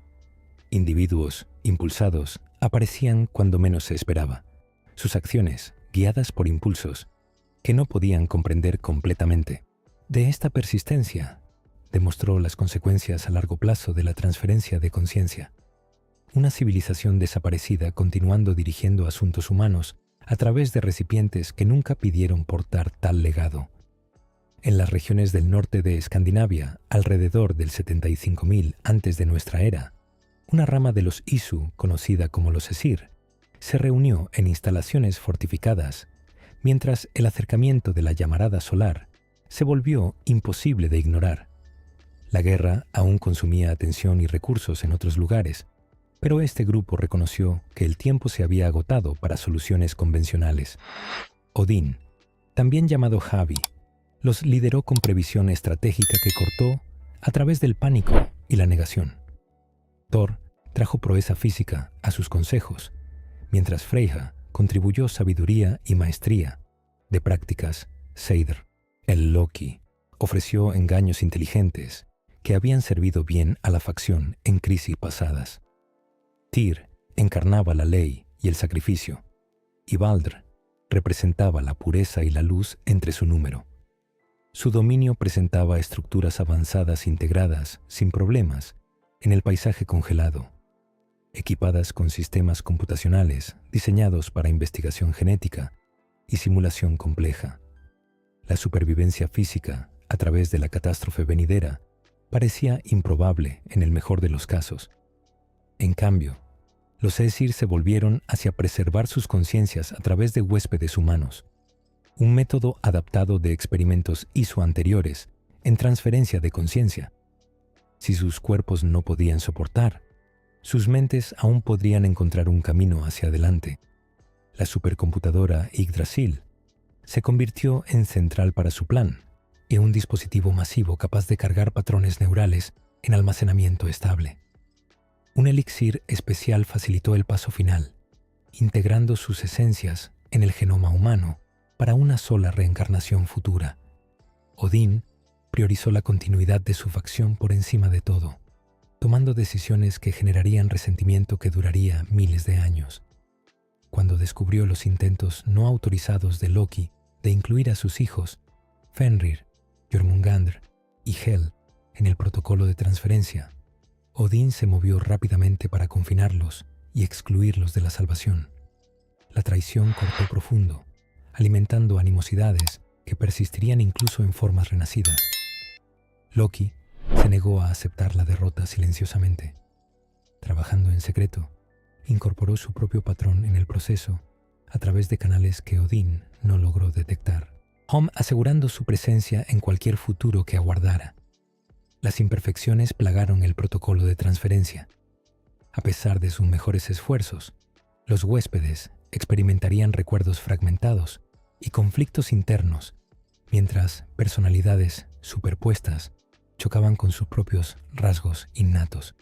Individuos impulsados aparecían cuando menos se esperaba, sus acciones guiadas por impulsos que no podían comprender completamente. De esta persistencia demostró las consecuencias a largo plazo de la transferencia de conciencia. Una civilización desaparecida continuando dirigiendo asuntos humanos a través de recipientes que nunca pidieron portar tal legado. En las regiones del norte de Escandinavia, alrededor del 75.000 antes de nuestra era, una rama de los Isu, conocida como los Esir, se reunió en instalaciones fortificadas, mientras el acercamiento de la llamarada solar se volvió imposible de ignorar. La guerra aún consumía atención y recursos en otros lugares, pero este grupo reconoció que el tiempo se había agotado para soluciones convencionales. Odín, también llamado Javi, los lideró con previsión estratégica que cortó a través del pánico y la negación. Thor trajo proeza física a sus consejos, mientras Freyja contribuyó sabiduría y maestría de prácticas Seidr. El Loki ofreció engaños inteligentes que habían servido bien a la facción en crisis pasadas. Tyr encarnaba la ley y el sacrificio, y Baldr representaba la pureza y la luz entre su número. Su dominio presentaba estructuras avanzadas integradas, sin problemas, en el paisaje congelado, equipadas con sistemas computacionales diseñados para investigación genética y simulación compleja. La supervivencia física, a través de la catástrofe venidera, parecía improbable en el mejor de los casos. En cambio, los Aesir se volvieron hacia preservar sus conciencias a través de huéspedes humanos, un método adaptado de experimentos Isu anteriores en transferencia de conciencia. Si sus cuerpos no podían soportar, sus mentes aún podrían encontrar un camino hacia adelante. La supercomputadora Yggdrasil se convirtió en central para su plan y un dispositivo masivo capaz de cargar patrones neurales en almacenamiento estable. Un elixir especial facilitó el paso final, integrando sus esencias en el genoma humano para una sola reencarnación futura. Odín priorizó la continuidad de su facción por encima de todo, tomando decisiones que generarían resentimiento que duraría miles de años. Cuando descubrió los intentos no autorizados de Loki de incluir a sus hijos, Fenrir, Jormungandr y Hel, en el protocolo de transferencia, Odín se movió rápidamente para confinarlos y excluirlos de la salvación. La traición cortó profundo, alimentando animosidades que persistirían incluso en formas renacidas. Loki se negó a aceptar la derrota silenciosamente. Trabajando en secreto, incorporó su propio patrón en el proceso a través de canales que Odín no logró detectar, asegurando su presencia en cualquier futuro que aguardara. Las imperfecciones plagaron el protocolo de transferencia. A pesar de sus mejores esfuerzos, los huéspedes experimentarían recuerdos fragmentados y conflictos internos, mientras personalidades superpuestas chocaban con sus propios rasgos innatos.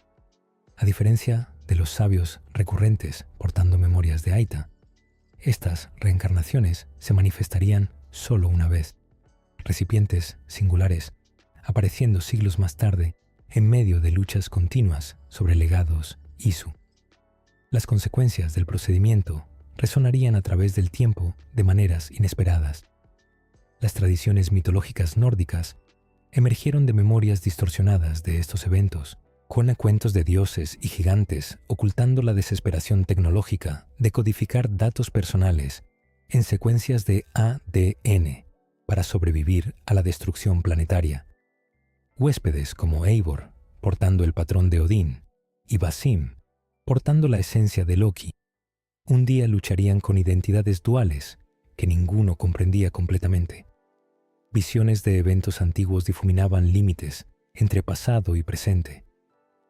A diferencia de los sabios recurrentes portando memorias de Aita, estas reencarnaciones se manifestarían solo una vez, recipientes singulares, apareciendo siglos más tarde en medio de luchas continuas sobre legados Isu. Las consecuencias del procedimiento resonarían a través del tiempo de maneras inesperadas. Las tradiciones mitológicas nórdicas emergieron de memorias distorsionadas de estos eventos, con cuentos de dioses y gigantes ocultando la desesperación tecnológica de codificar datos personales en secuencias de ADN para sobrevivir a la destrucción planetaria. Huéspedes como Eivor, portando el patrón de Odín, y Basim, portando la esencia de Loki, un día lucharían con identidades duales que ninguno comprendía completamente. Visiones de eventos antiguos difuminaban límites entre pasado y presente,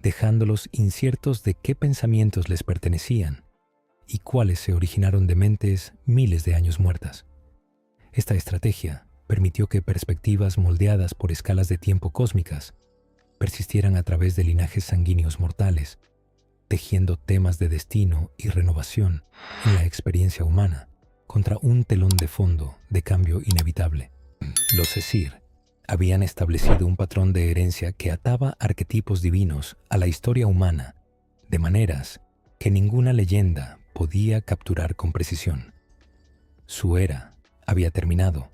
dejándolos inciertos de qué pensamientos les pertenecían y cuáles se originaron de mentes miles de años muertas. Esta estrategia permitió que perspectivas moldeadas por escalas de tiempo cósmicas persistieran a través de linajes sanguíneos mortales, tejiendo temas de destino y renovación en la experiencia humana contra un telón de fondo de cambio inevitable. Los Esir habían establecido un patrón de herencia que ataba arquetipos divinos a la historia humana de maneras que ninguna leyenda podía capturar con precisión. Su era había terminado,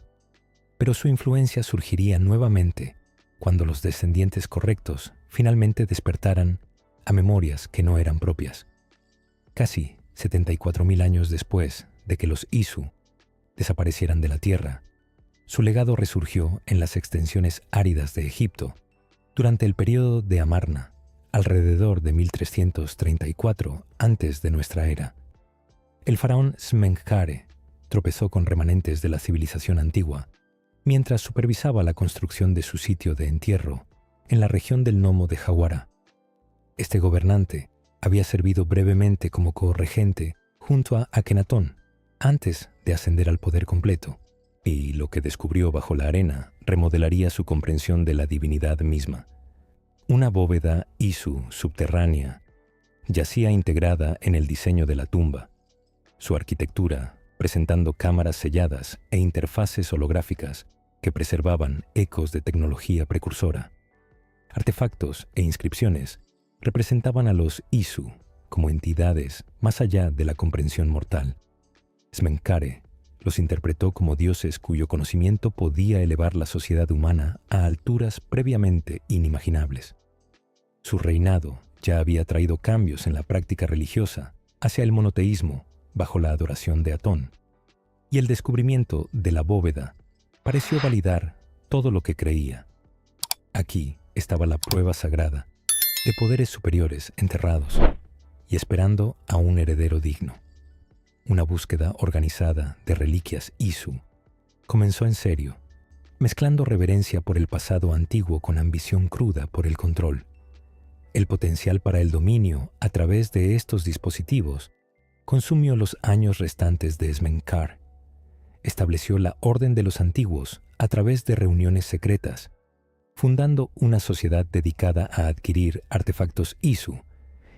pero su influencia surgiría nuevamente cuando los descendientes correctos finalmente despertaran a memorias que no eran propias. Casi 74.000 años después de que los Isu desaparecieran de la Tierra, su legado resurgió en las extensiones áridas de Egipto durante el período de Amarna, alrededor de 1334 antes de nuestra era. El faraón Smenkhare tropezó con remanentes de la civilización antigua mientras supervisaba la construcción de su sitio de entierro en la región del Nomo de Jawara. Este gobernante había servido brevemente como corregente junto a Akenatón antes de ascender al poder completo, y lo que descubrió bajo la arena remodelaría su comprensión de la divinidad misma. Una bóveda Isu subterránea yacía integrada en el diseño de la tumba. Su arquitectura, presentando cámaras selladas e interfaces holográficas que preservaban ecos de tecnología precursora. Artefactos e inscripciones representaban a los Isu como entidades más allá de la comprensión mortal. Smenkhare los interpretó como dioses cuyo conocimiento podía elevar la sociedad humana a alturas previamente inimaginables. Su reinado ya había traído cambios en la práctica religiosa hacia el monoteísmo bajo la adoración de Atón, y el descubrimiento de la bóveda pareció validar todo lo que creía. Aquí estaba la prueba sagrada de poderes superiores enterrados y esperando a un heredero digno. Una búsqueda organizada de reliquias Isu comenzó en serio, mezclando reverencia por el pasado antiguo con ambición cruda por el control. El potencial para el dominio a través de estos dispositivos consumió los años restantes de Smenkhare. Estableció la Orden de los Antiguos a través de reuniones secretas, fundando una sociedad dedicada a adquirir artefactos Isu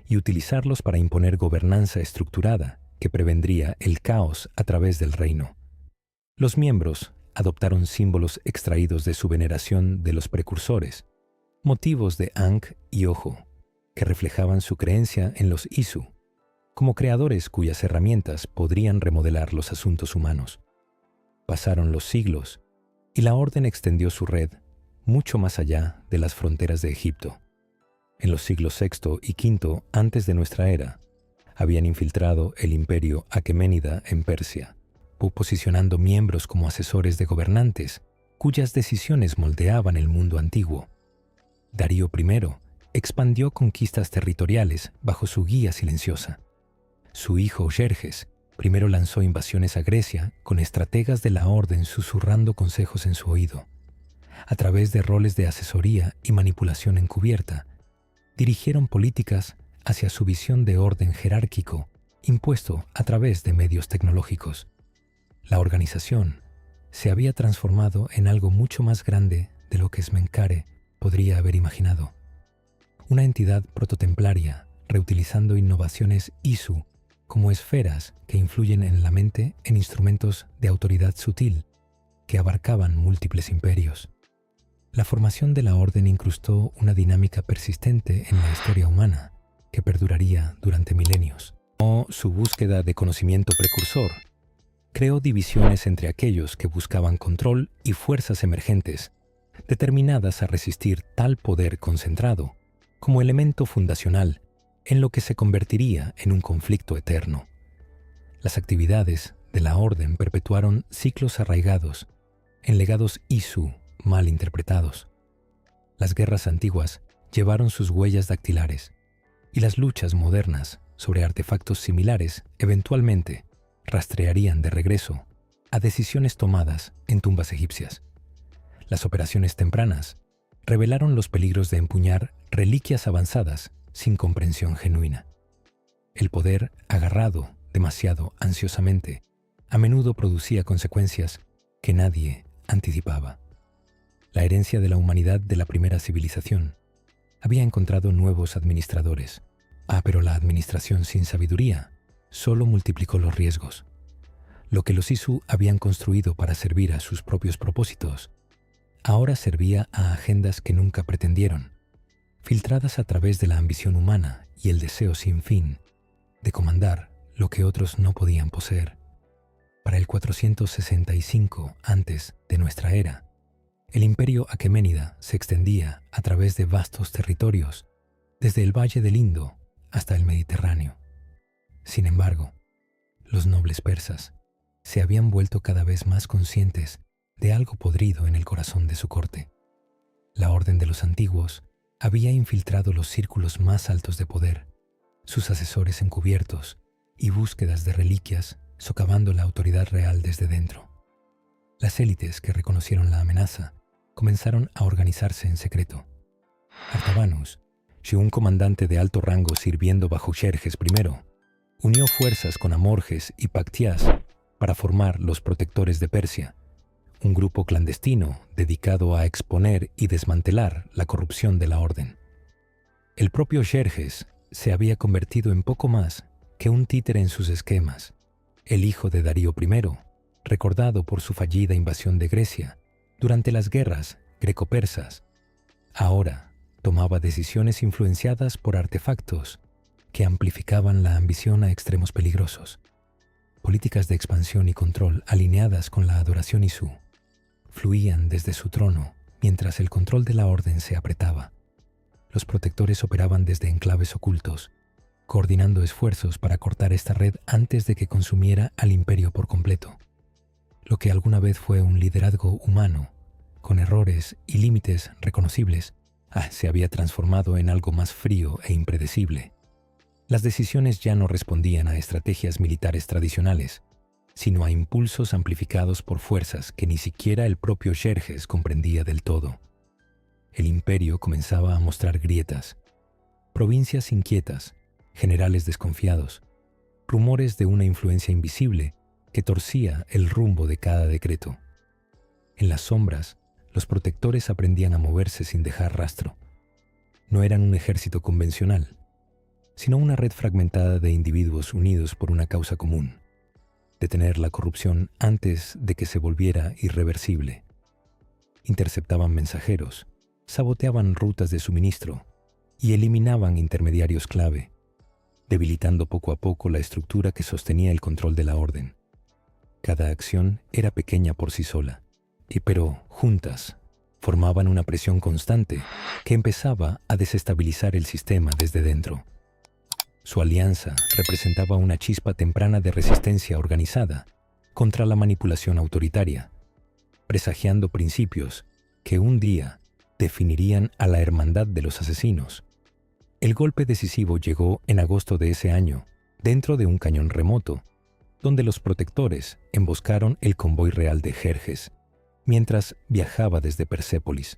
y utilizarlos para imponer gobernanza estructurada que prevendría el caos a través del reino. Los miembros adoptaron símbolos extraídos de su veneración de los precursores, motivos de Ankh y Ojo, que reflejaban su creencia en los Isu, como creadores cuyas herramientas podrían remodelar los asuntos humanos. Pasaron los siglos y la orden extendió su red mucho más allá de las fronteras de Egipto. En los siglos VI y V antes de nuestra era, habían infiltrado el imperio aqueménida en Persia, posicionando miembros como asesores de gobernantes cuyas decisiones moldeaban el mundo antiguo. Darío I expandió conquistas territoriales bajo su guía silenciosa. Su hijo Xerjes primero lanzó invasiones a Grecia con estrategas de la orden susurrando consejos en su oído. A través de roles de asesoría y manipulación encubierta, dirigieron políticas hacia su visión de orden jerárquico impuesto a través de medios tecnológicos. La organización se había transformado en algo mucho más grande de lo que Smenkhare podría haber imaginado. Una entidad prototemplaria reutilizando innovaciones Isu como esferas que influyen en la mente en instrumentos de autoridad sutil que abarcaban múltiples imperios. La formación de la orden incrustó una dinámica persistente en la historia humana que perduraría durante milenios. O su búsqueda de conocimiento precursor creó divisiones entre aquellos que buscaban control y fuerzas emergentes, determinadas a resistir tal poder concentrado como elemento fundacional en lo que se convertiría en un conflicto eterno. Las actividades de la orden perpetuaron ciclos arraigados en legados Isu mal interpretados. Las guerras antiguas llevaron sus huellas dactilares y las luchas modernas sobre artefactos similares eventualmente rastrearían de regreso a decisiones tomadas en tumbas egipcias. Las operaciones tempranas revelaron los peligros de empuñar reliquias avanzadas sin comprensión genuina. El poder, agarrado demasiado ansiosamente, a menudo producía consecuencias que nadie anticipaba. La herencia de la humanidad de la primera civilización había encontrado nuevos administradores. Pero la administración sin sabiduría solo multiplicó los riesgos. Lo que los Isu habían construido para servir a sus propios propósitos, ahora servía a agendas que nunca pretendieron, filtradas a través de la ambición humana y el deseo sin fin de comandar lo que otros no podían poseer. Para el 465 antes de nuestra era, el imperio aqueménida se extendía a través de vastos territorios, desde el valle del Indo hasta el Mediterráneo. Sin embargo, los nobles persas se habían vuelto cada vez más conscientes de algo podrido en el corazón de su corte. La Orden de los Antiguos había infiltrado los círculos más altos de poder, sus asesores encubiertos y búsquedas de reliquias socavando la autoridad real desde dentro. Las élites que reconocieron la amenaza comenzaron a organizarse en secreto. Artabanus, un comandante de alto rango sirviendo bajo Xerjes I, unió fuerzas con Amorges y Pactias para formar los Protectores de Persia, un grupo clandestino dedicado a exponer y desmantelar la corrupción de la orden. El propio Xerjes se había convertido en poco más que un títere en sus esquemas. El hijo de Darío I, recordado por su fallida invasión de Grecia durante las guerras greco-persas, ahora tomaba decisiones influenciadas por artefactos que amplificaban la ambición a extremos peligrosos. Políticas de expansión y control alineadas con la adoración Isu fluían desde su trono mientras el control de la orden se apretaba. Los protectores operaban desde enclaves ocultos, coordinando esfuerzos para cortar esta red antes de que consumiera al imperio por completo. Lo que alguna vez fue un liderazgo humano, con errores y límites reconocibles, se había transformado en algo más frío e impredecible. Las decisiones ya no respondían a estrategias militares tradicionales, sino a impulsos amplificados por fuerzas que ni siquiera el propio Xerjes comprendía del todo. El imperio comenzaba a mostrar grietas, provincias inquietas, generales desconfiados, rumores de una influencia invisible que torcía el rumbo de cada decreto. En las sombras, los protectores aprendían a moverse sin dejar rastro. No eran un ejército convencional, sino una red fragmentada de individuos unidos por una causa común: detener la corrupción antes de que se volviera irreversible. Interceptaban mensajeros, saboteaban rutas de suministro y eliminaban intermediarios clave, debilitando poco a poco la estructura que sostenía el control de la orden. Cada acción era pequeña por sí sola, pero juntas formaban una presión constante que empezaba a desestabilizar el sistema desde dentro. Su alianza representaba una chispa temprana de resistencia organizada contra la manipulación autoritaria, presagiando principios que un día definirían a la hermandad de los asesinos. El golpe decisivo llegó en agosto de ese año, dentro de un cañón remoto, donde los protectores emboscaron el convoy real de Jerjes, mientras viajaba desde Persépolis.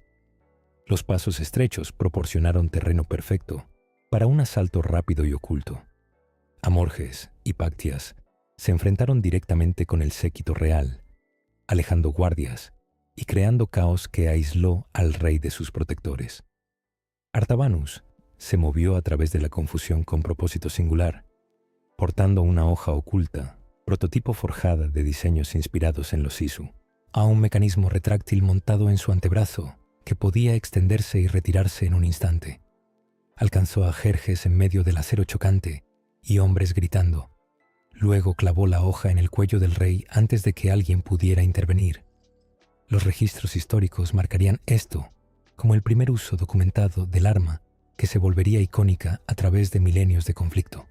Los pasos estrechos proporcionaron terreno perfecto para un asalto rápido y oculto. Amorges y Pactias se enfrentaron directamente con el séquito real, alejando guardias y creando caos que aisló al rey de sus protectores. Artabanus se movió a través de la confusión con propósito singular, portando una hoja oculta, prototipo forjada de diseños inspirados en los Isu, a un mecanismo retráctil montado en su antebrazo que podía extenderse y retirarse en un instante. Alcanzó a Jerjes en medio del acero chocante y hombres gritando. Luego clavó la hoja en el cuello del rey antes de que alguien pudiera intervenir. Los registros históricos marcarían esto como el primer uso documentado del arma que se volvería icónica a través de milenios de conflicto.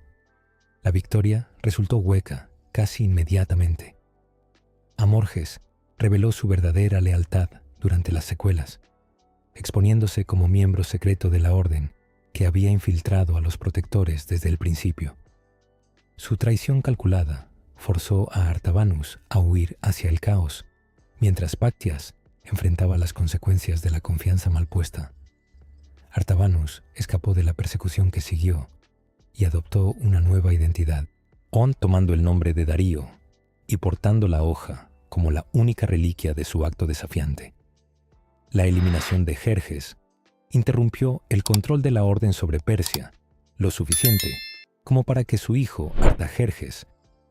La victoria resultó hueca casi inmediatamente. Amorges reveló su verdadera lealtad durante las secuelas, exponiéndose como miembro secreto de la orden que había infiltrado a los protectores desde el principio. Su traición calculada forzó a Artabanus a huir hacia el caos, mientras Pactias enfrentaba las consecuencias de la confianza mal puesta. Artabanus escapó de la persecución que siguió y adoptó una nueva identidad, aún tomando el nombre de Darío y portando la hoja como la única reliquia de su acto desafiante. La eliminación de Jerjes interrumpió el control de la orden sobre Persia, lo suficiente como para que su hijo Artajerjes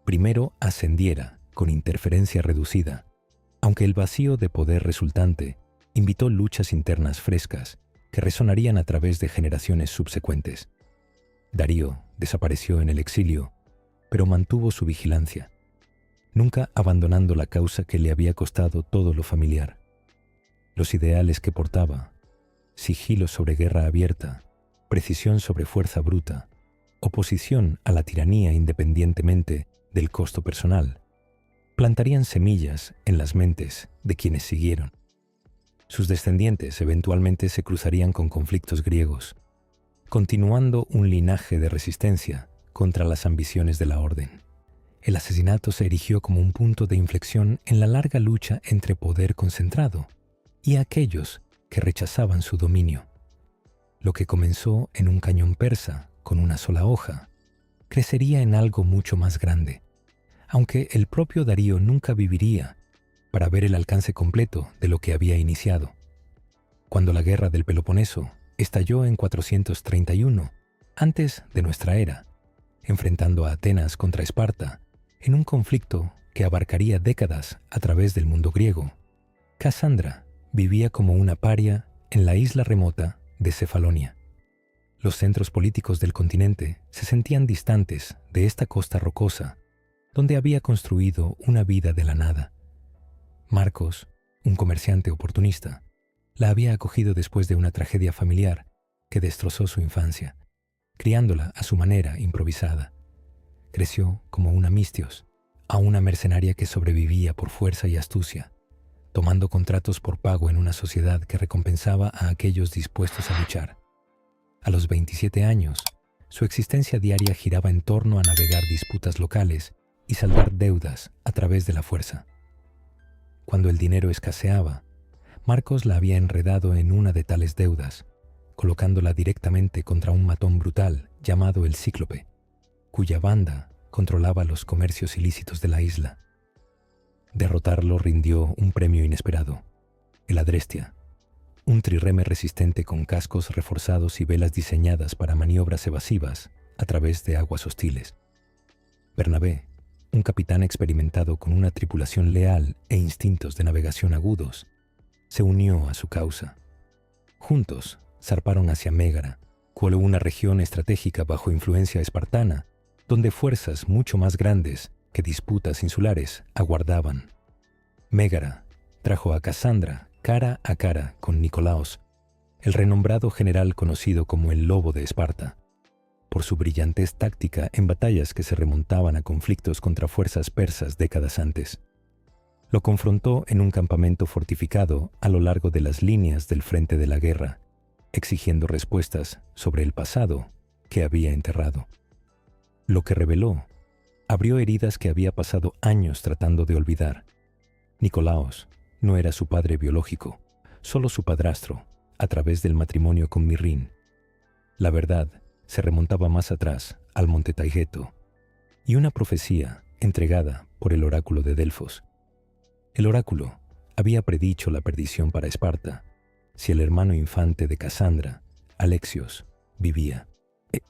primero ascendiera con interferencia reducida, aunque el vacío de poder resultante invitó luchas internas frescas que resonarían a través de generaciones subsecuentes. Darío desapareció en el exilio, pero mantuvo su vigilancia, nunca abandonando la causa que le había costado todo lo familiar. Los ideales que portaba, sigilo sobre guerra abierta, precisión sobre fuerza bruta, oposición a la tiranía independientemente del costo personal, plantarían semillas en las mentes de quienes siguieron. Sus descendientes eventualmente se cruzarían con conflictos griegos, continuando un linaje de resistencia contra las ambiciones de la orden. El asesinato se erigió como un punto de inflexión en la larga lucha entre poder concentrado y aquellos que rechazaban su dominio. Lo que comenzó en un cañón persa con una sola hoja, crecería en algo mucho más grande, aunque el propio Darío nunca viviría para ver el alcance completo de lo que había iniciado. Cuando la guerra del Peloponeso estalló en 431, antes de nuestra era, enfrentando a Atenas contra Esparta, en un conflicto que abarcaría décadas a través del mundo griego, Casandra vivía como una paria en la isla remota de Cefalonia. Los centros políticos del continente se sentían distantes de esta costa rocosa, donde había construido una vida de la nada. Marcos, un comerciante oportunista, la había acogido después de una tragedia familiar que destrozó su infancia, criándola a su manera improvisada. Creció como una mistios, a una mercenaria que sobrevivía por fuerza y astucia, tomando contratos por pago en una sociedad que recompensaba a aquellos dispuestos a luchar. A los 27 años, su existencia diaria giraba en torno a navegar disputas locales y saldar deudas a través de la fuerza. Cuando el dinero escaseaba, Marcos la había enredado en una de tales deudas, colocándola directamente contra un matón brutal llamado el Cíclope, cuya banda controlaba los comercios ilícitos de la isla. Derrotarlo rindió un premio inesperado, el Adrestia, un trireme resistente con cascos reforzados y velas diseñadas para maniobras evasivas a través de aguas hostiles. Bernabé, un capitán experimentado con una tripulación leal e instintos de navegación agudos, se unió a su causa. Juntos zarparon hacia Mégara, cual una región estratégica bajo influencia espartana, donde fuerzas mucho más grandes que disputas insulares aguardaban. Mégara trajo a Casandra cara a cara con Nicolaos, el renombrado general conocido como el Lobo de Esparta, por su brillantez táctica en batallas que se remontaban a conflictos contra fuerzas persas décadas antes. Lo confrontó en un campamento fortificado a lo largo de las líneas del frente de la guerra, exigiendo respuestas sobre el pasado que había enterrado. Lo que reveló abrió heridas que había pasado años tratando de olvidar. Nicolaos no era su padre biológico, solo su padrastro, a través del matrimonio con Mirrín. La verdad se remontaba más atrás, al monte Taygeto, y una profecía entregada por el oráculo de Delfos. El oráculo había predicho la perdición para Esparta si el hermano infante de Casandra, Alexios, vivía.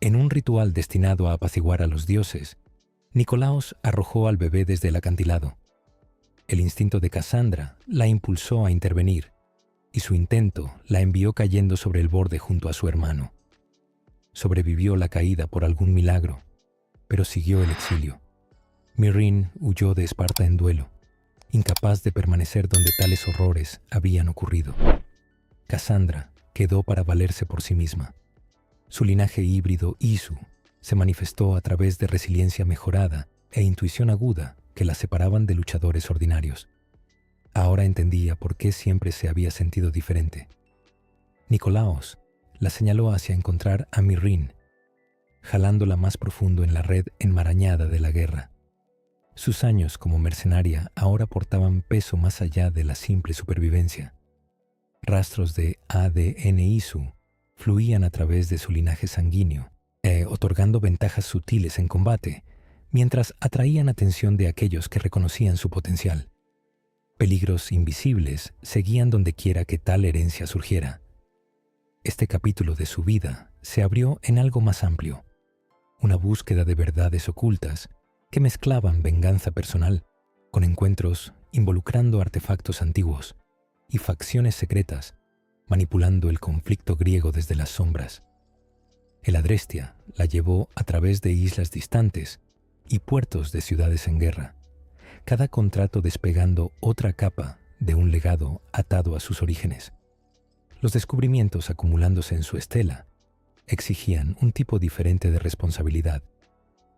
En un ritual destinado a apaciguar a los dioses, Nicolaos arrojó al bebé desde el acantilado. El instinto de Casandra la impulsó a intervenir, y su intento la envió cayendo sobre el borde junto a su hermano. Sobrevivió la caída por algún milagro, pero siguió el exilio. Mirrín huyó de Esparta en duelo, incapaz de permanecer donde tales horrores habían ocurrido. Casandra quedó para valerse por sí misma. Su linaje híbrido Isu se manifestó a través de resiliencia mejorada e intuición aguda que la separaban de luchadores ordinarios. Ahora entendía por qué siempre se había sentido diferente. Nicolaos la señaló hacia encontrar a Mirrín, jalándola más profundo en la red enmarañada de la guerra. Sus años como mercenaria ahora portaban peso más allá de la simple supervivencia. Rastros de ADN Isu fluían a través de su linaje sanguíneo, otorgando ventajas sutiles en combate, mientras atraían atención de aquellos que reconocían su potencial. Peligros invisibles seguían dondequiera que tal herencia surgiera. Este capítulo de su vida se abrió en algo más amplio, una búsqueda de verdades ocultas que mezclaban venganza personal con encuentros involucrando artefactos antiguos y facciones secretas, manipulando el conflicto griego desde las sombras. El Adrestia la llevó a través de islas distantes y puertos de ciudades en guerra, cada contrato despegando otra capa de un legado atado a sus orígenes. Los descubrimientos acumulándose en su estela exigían un tipo diferente de responsabilidad,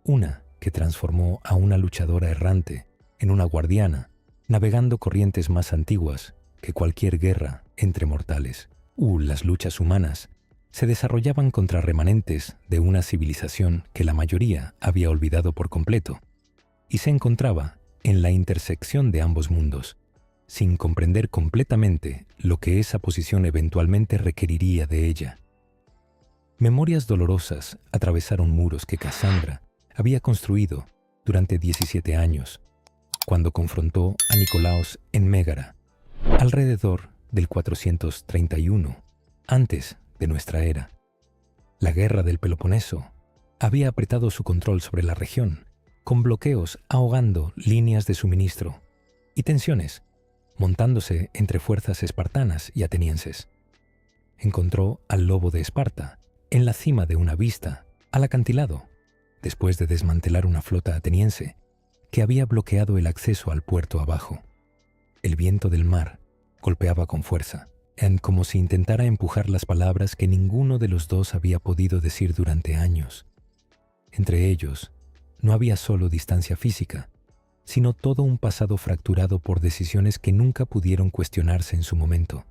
una que transformó a una luchadora errante en una guardiana, navegando corrientes más antiguas que cualquier guerra entre mortales. Las luchas humanas se desarrollaban contra remanentes de una civilización que la mayoría había olvidado por completo, y se encontraba en la intersección de ambos mundos, sin comprender completamente lo que esa posición eventualmente requeriría de ella. Memorias dolorosas atravesaron muros que Cassandra había construido durante 17 años, cuando confrontó a Nicolaos en Mégara, alrededor del 431, antes de nuestra era. La guerra del Peloponeso había apretado su control sobre la región, con bloqueos ahogando líneas de suministro y tensiones, montándose entre fuerzas espartanas y atenienses. Encontró al lobo de Esparta en la cima de una vista al acantilado, después de desmantelar una flota ateniense que había bloqueado el acceso al puerto abajo. El viento del mar golpeaba con fuerza, como si intentara empujar las palabras que ninguno de los dos había podido decir durante años. Entre ellos, no había solo distancia física, sino todo un pasado fracturado por decisiones que nunca pudieron cuestionarse en su momento.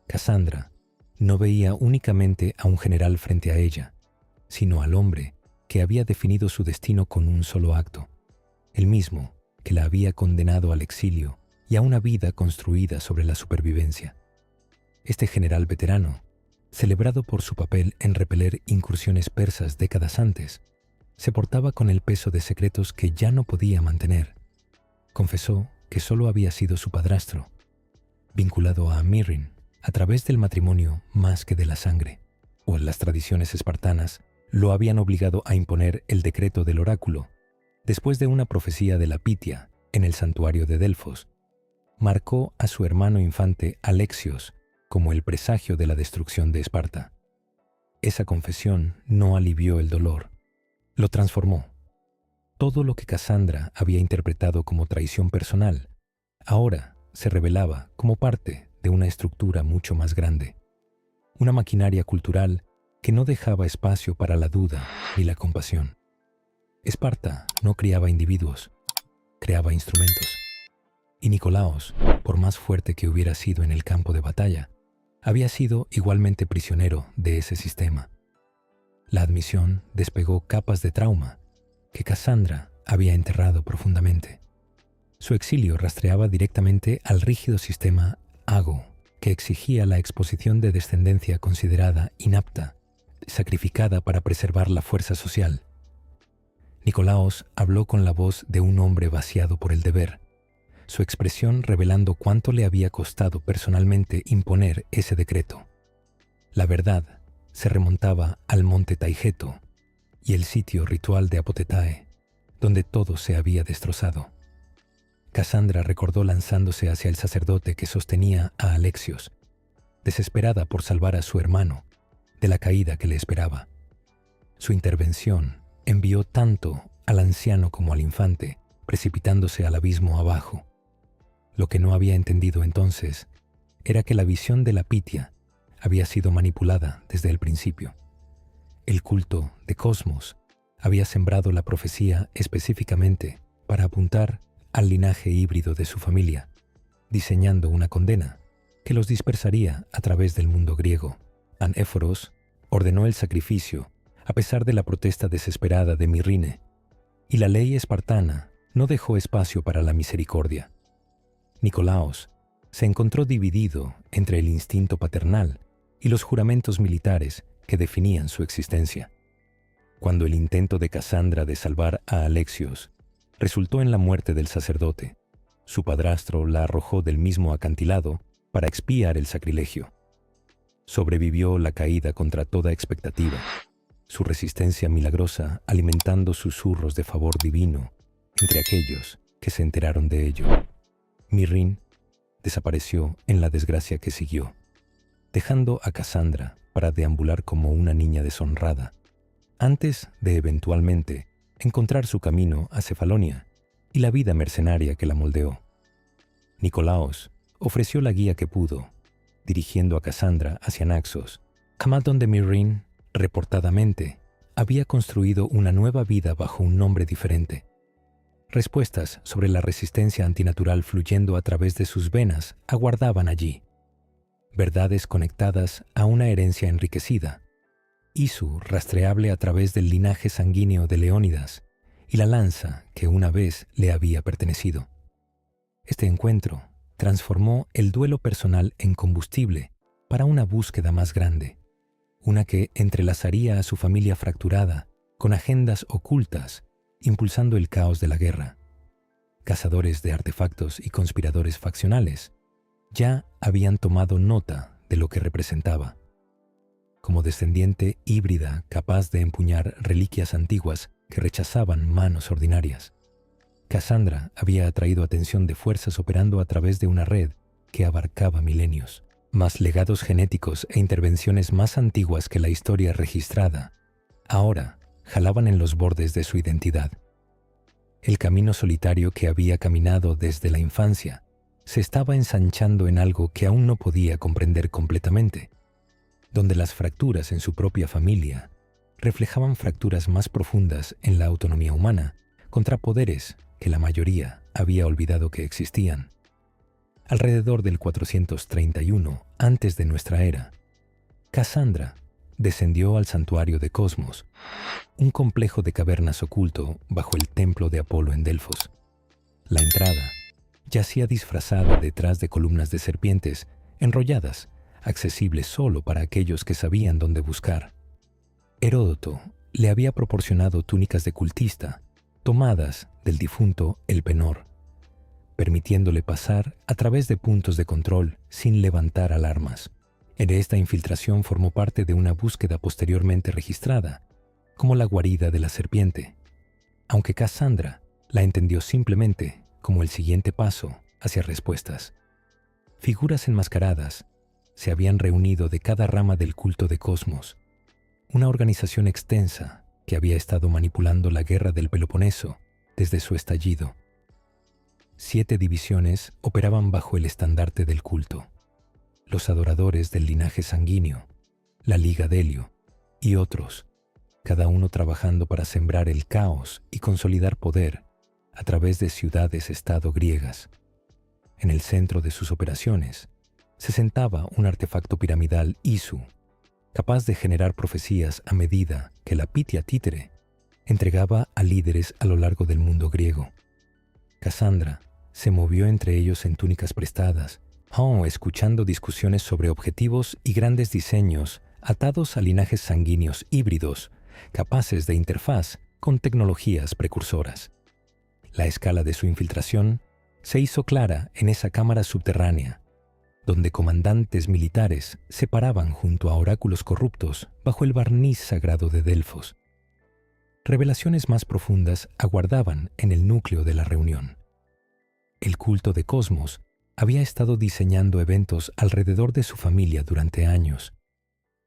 Cassandra no veía únicamente a un general frente a ella, sino al hombre que había definido su destino con un solo acto, el mismo que la había condenado al exilio y a una vida construida sobre la supervivencia. Este general veterano, celebrado por su papel en repeler incursiones persas décadas antes, se portaba con el peso de secretos que ya no podía mantener. Confesó que solo había sido su padrastro, vinculado a Mirrin a través del matrimonio más que de la sangre, o en las tradiciones espartanas lo habían obligado a imponer el decreto del oráculo, después de una profecía de la Pitia en el santuario de Delfos. Marcó a su hermano infante Alexios como el presagio de la destrucción de Esparta. Esa confesión no alivió el dolor, lo transformó. Todo lo que Cassandra había interpretado como traición personal, ahora se revelaba como parte de una estructura mucho más grande, una maquinaria cultural que no dejaba espacio para la duda ni la compasión. Esparta no criaba individuos, creaba instrumentos. Y Nicolaos, por más fuerte que hubiera sido en el campo de batalla, había sido igualmente prisionero de ese sistema. La admisión despegó capas de trauma que Cassandra había enterrado profundamente. Su exilio rastreaba directamente al rígido sistema Ago, que exigía la exposición de descendencia considerada inapta, sacrificada para preservar la fuerza social. Nicolaos habló con la voz de un hombre vaciado por el deber, su expresión revelando cuánto le había costado personalmente imponer ese decreto. La verdad se remontaba al monte Taigeto y el sitio ritual de Apotetae, donde todo se había destrozado. Cassandra recordó lanzándose hacia el sacerdote que sostenía a Alexios, desesperada por salvar a su hermano de la caída que le esperaba. Su intervención envió tanto al anciano como al infante, precipitándose al abismo abajo. Lo que no había entendido entonces era que la visión de la Pitia había sido manipulada desde el principio. El culto de Cosmos había sembrado la profecía específicamente para apuntar al linaje híbrido de su familia, diseñando una condena que los dispersaría a través del mundo griego. Anéforos ordenó el sacrificio a pesar de la protesta desesperada de Mirrine, y la ley espartana no dejó espacio para la misericordia. Nicolaos se encontró dividido entre el instinto paternal y los juramentos militares que definían su existencia. Cuando el intento de Cassandra de salvar a Alexios resultó en la muerte del sacerdote, su padrastro la arrojó del mismo acantilado para expiar el sacrilegio. Sobrevivió la caída contra toda expectativa, su resistencia milagrosa alimentando susurros de favor divino entre aquellos que se enteraron de ello. Mirrin desapareció en la desgracia que siguió, dejando a Cassandra para deambular como una niña deshonrada, antes de eventualmente encontrar su camino a Cefalonia y la vida mercenaria que la moldeó. Nicolaos ofreció la guía que pudo, dirigiendo a Cassandra hacia Naxos, Camadón de Mirrin, reportadamente, había construido una nueva vida bajo un nombre diferente. Respuestas sobre la resistencia antinatural fluyendo a través de sus venas aguardaban allí. Verdades conectadas a una herencia enriquecida. Isu rastreable a través del linaje sanguíneo de Leónidas y la lanza que una vez le había pertenecido. Este encuentro transformó el duelo personal en combustible para una búsqueda más grande, una que entrelazaría a su familia fracturada con agendas ocultas, impulsando el caos de la guerra. Cazadores de artefactos y conspiradores faccionales ya habían tomado nota de lo que representaba. Como descendiente híbrida capaz de empuñar reliquias antiguas que rechazaban manos ordinarias, Cassandra había atraído atención de fuerzas operando a través de una red que abarcaba milenios, más legados genéticos e intervenciones más antiguas que la historia registrada. Ahora jalaban en los bordes de su identidad. El camino solitario que había caminado desde la infancia se estaba ensanchando en algo que aún no podía comprender completamente, donde las fracturas en su propia familia reflejaban fracturas más profundas en la autonomía humana contra poderes que la mayoría había olvidado que existían. Alrededor del 431 antes de nuestra era, Cassandra descendió al santuario de Cosmos, un complejo de cavernas oculto bajo el templo de Apolo en Delfos. La entrada yacía disfrazada detrás de columnas de serpientes enrolladas, accesibles solo para aquellos que sabían dónde buscar. Heródoto le había proporcionado túnicas de cultista, tomadas del difunto Elpenor, permitiéndole pasar a través de puntos de control sin levantar alarmas. En esta infiltración formó parte de una búsqueda posteriormente registrada, como la guarida de la serpiente, aunque Cassandra la entendió simplemente como el siguiente paso hacia respuestas. Figuras enmascaradas se habían reunido de cada rama del culto de Cosmos, una organización extensa que había estado manipulando la guerra del Peloponeso desde su estallido. 7 divisiones operaban bajo el estandarte del culto: los adoradores del linaje sanguíneo, la Liga de Helio y otros, cada uno trabajando para sembrar el caos y consolidar poder a través de ciudades-estado griegas. En el centro de sus operaciones se sentaba un artefacto piramidal Isu, capaz de generar profecías a medida que la Pitia títere entregaba a líderes a lo largo del mundo griego. Cassandra se movió entre ellos en túnicas prestadas, escuchando discusiones sobre objetivos y grandes diseños atados a linajes sanguíneos híbridos, capaces de interfaz con tecnologías precursoras. La escala de su infiltración se hizo clara en esa cámara subterránea, donde comandantes militares se paraban junto a oráculos corruptos bajo el barniz sagrado de Delfos. Revelaciones más profundas aguardaban en el núcleo de la reunión. El culto de Cosmos había estado diseñando eventos alrededor de su familia durante años,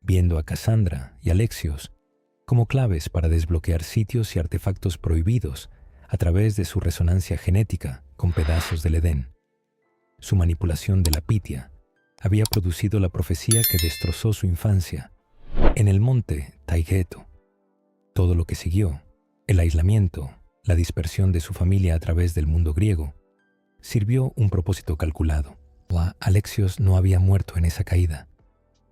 viendo a Cassandra y Alexios como claves para desbloquear sitios y artefactos prohibidos a través de su resonancia genética con pedazos del Edén. Su manipulación de la Pitia había producido la profecía que destrozó su infancia en el monte Taygeto. Todo lo que siguió, el aislamiento, la dispersión de su familia a través del mundo griego, sirvió un propósito calculado. Alexios no había muerto en esa caída.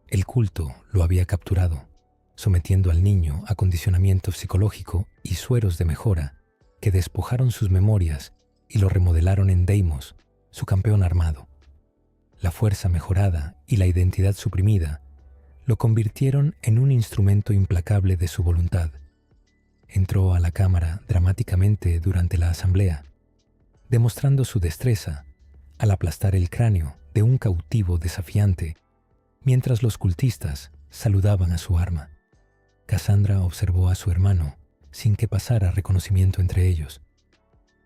El culto lo había capturado, sometiendo al niño a condicionamiento psicológico y sueros de mejora que despojaron sus memorias y lo remodelaron en Deimos, su campeón armado. La fuerza mejorada y la identidad suprimida lo convirtieron en un instrumento implacable de su voluntad. Entró a la cámara dramáticamente durante la asamblea, demostrando su destreza al aplastar el cráneo de un cautivo desafiante, mientras los cultistas saludaban a su arma. Cassandra observó a su hermano sin que pasara reconocimiento entre ellos.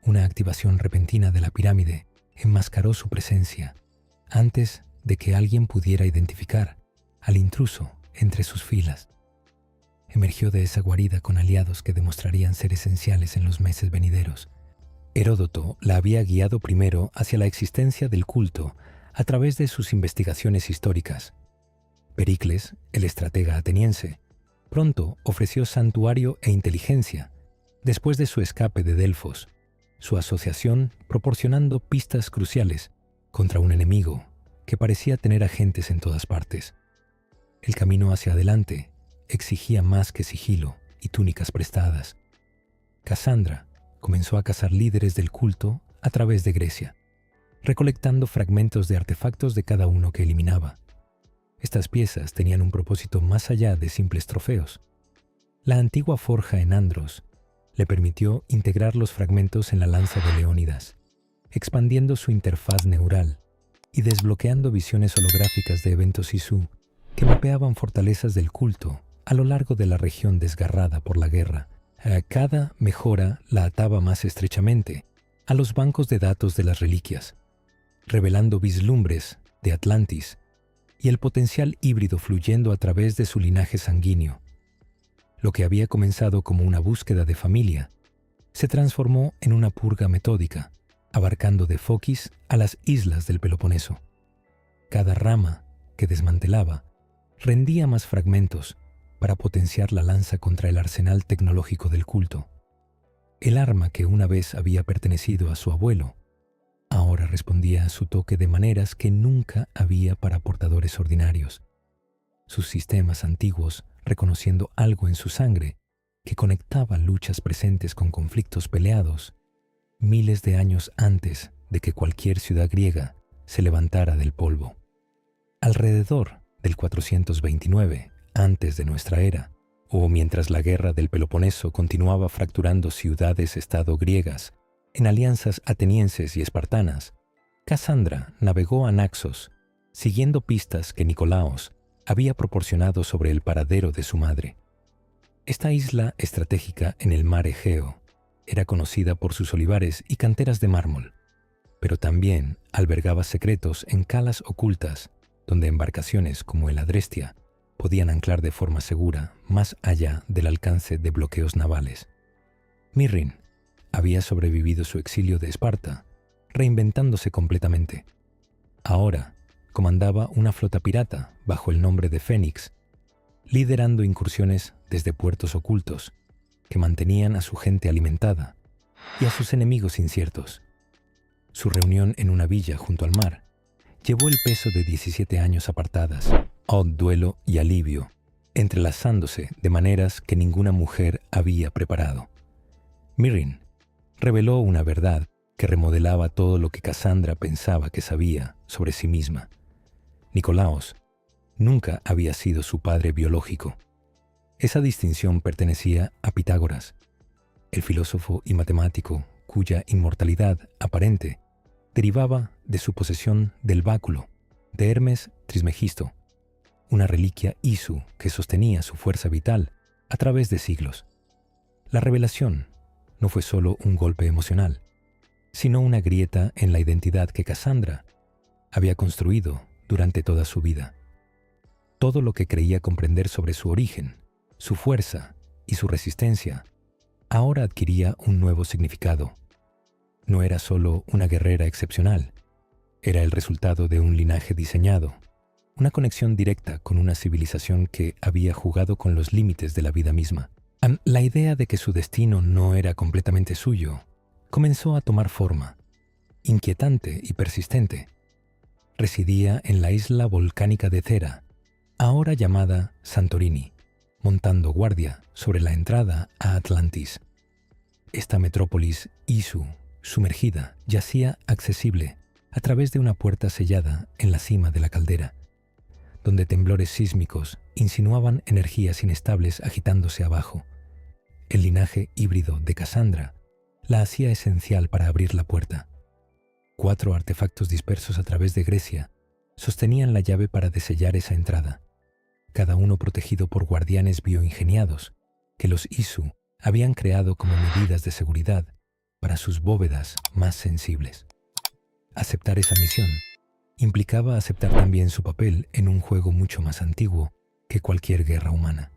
Una activación repentina de la pirámide enmascaró su presencia antes de que alguien pudiera identificar al intruso entre sus filas. Emergió de esa guarida con aliados que demostrarían ser esenciales en los meses venideros. Heródoto la había guiado primero hacia la existencia del culto a través de sus investigaciones históricas. Pericles, el estratega ateniense, pronto ofreció santuario e inteligencia después de su escape de Delfos, su asociación proporcionando pistas cruciales contra un enemigo que parecía tener agentes en todas partes. El camino hacia adelante exigía más que sigilo y túnicas prestadas. Cassandra comenzó a cazar líderes del culto a través de Grecia, recolectando fragmentos de artefactos de cada uno que eliminaba. Estas piezas tenían un propósito más allá de simples trofeos. La antigua forja en Andros le permitió integrar los fragmentos en la lanza de Leónidas, expandiendo su interfaz neural y desbloqueando visiones holográficas de eventos Sisu que mapeaban fortalezas del culto a lo largo de la región desgarrada por la guerra. Cada mejora la ataba más estrechamente a los bancos de datos de las reliquias, revelando vislumbres de Atlantis y el potencial híbrido fluyendo a través de su linaje sanguíneo. Lo que había comenzado como una búsqueda de familia se transformó en una purga metódica, abarcando de Fokis a las islas del Peloponeso. Cada rama que desmantelaba rendía más fragmentos para potenciar la lanza contra el arsenal tecnológico del culto. El arma que una vez había pertenecido a su abuelo, ahora respondía a su toque de maneras que nunca había para portadores ordinarios. Sus sistemas antiguos, reconociendo algo en su sangre que conectaba luchas presentes con conflictos peleados, miles de años antes de que cualquier ciudad griega se levantara del polvo. Alrededor del 429, antes de nuestra era, o mientras la guerra del Peloponeso continuaba fracturando ciudades-estado griegas en alianzas atenienses y espartanas, Cassandra navegó a Naxos, siguiendo pistas que Nicolaos había proporcionado sobre el paradero de su madre. Esta isla estratégica en el mar Egeo era conocida por sus olivares y canteras de mármol, pero también albergaba secretos en calas ocultas donde embarcaciones como el Adrestia podían anclar de forma segura más allá del alcance de bloqueos navales. Mirrin había sobrevivido su exilio de Esparta, reinventándose completamente. Ahora comandaba una flota pirata bajo el nombre de Fénix, liderando incursiones desde puertos ocultos que mantenían a su gente alimentada y a sus enemigos inciertos. Su reunión en una villa junto al mar llevó el peso de 17 años apartadas, duelo y alivio, entrelazándose de maneras que ninguna mujer había preparado. Mirrin reveló una verdad que remodelaba todo lo que Cassandra pensaba que sabía sobre sí misma. Nicolaos nunca había sido su padre biológico. Esa distinción pertenecía a Pitágoras, el filósofo y matemático cuya inmortalidad aparente derivaba de su posesión del báculo de Hermes Trismegisto, una reliquia Isu que sostenía su fuerza vital a través de siglos. La revelación no fue solo un golpe emocional, sino una grieta en la identidad que Cassandra había construido durante toda su vida. Todo lo que creía comprender sobre su origen, su fuerza y su resistencia, ahora adquiría un nuevo significado. No era solo una guerrera excepcional, era el resultado de un linaje diseñado, una conexión directa con una civilización que había jugado con los límites de la vida misma. La idea de que su destino no era completamente suyo comenzó a tomar forma, inquietante y persistente. Residía en la isla volcánica de Thera, ahora llamada Santorini, montando guardia sobre la entrada a Atlantis. Esta metrópolis Isu, sumergida, yacía accesible a través de una puerta sellada en la cima de la caldera, donde temblores sísmicos insinuaban energías inestables agitándose abajo. El linaje híbrido de Cassandra la hacía esencial para abrir la puerta. 4 artefactos dispersos a través de Grecia sostenían la llave para desellar esa entrada, cada uno protegido por guardianes bioingeniados que los Isu habían creado como medidas de seguridad para sus bóvedas más sensibles. Aceptar esa misión implicaba aceptar también su papel en un juego mucho más antiguo que cualquier guerra humana.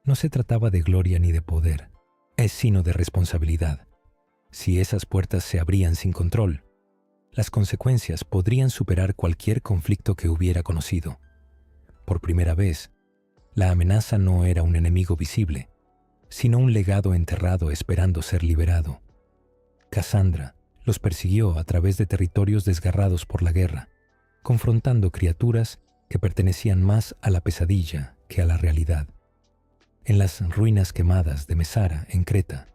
No se trataba de gloria ni de poder, es sino de responsabilidad. Si esas puertas se abrían sin control, las consecuencias podrían superar cualquier conflicto que hubiera conocido. Por primera vez, la amenaza no era un enemigo visible, sino un legado enterrado esperando ser liberado. Cassandra los persiguió a través de territorios desgarrados por la guerra, confrontando criaturas que pertenecían más a la pesadilla que a la realidad. En las ruinas quemadas de Mesara, en Creta,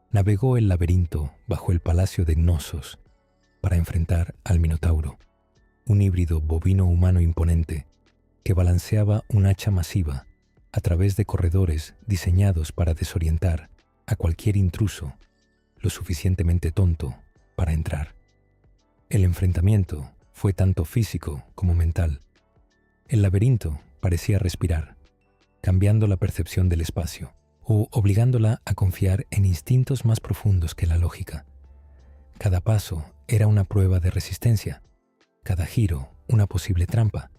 navegó el laberinto bajo el palacio de Gnosos para enfrentar al Minotauro, un híbrido bovino-humano imponente que balanceaba un hacha masiva a través de corredores diseñados para desorientar a cualquier intruso lo suficientemente tonto para entrar. El enfrentamiento fue tanto físico como mental. El laberinto parecía respirar, cambiando la percepción del espacio o obligándola a confiar en instintos más profundos que la lógica. Cada paso era una prueba de resistencia, cada giro una posible trampa.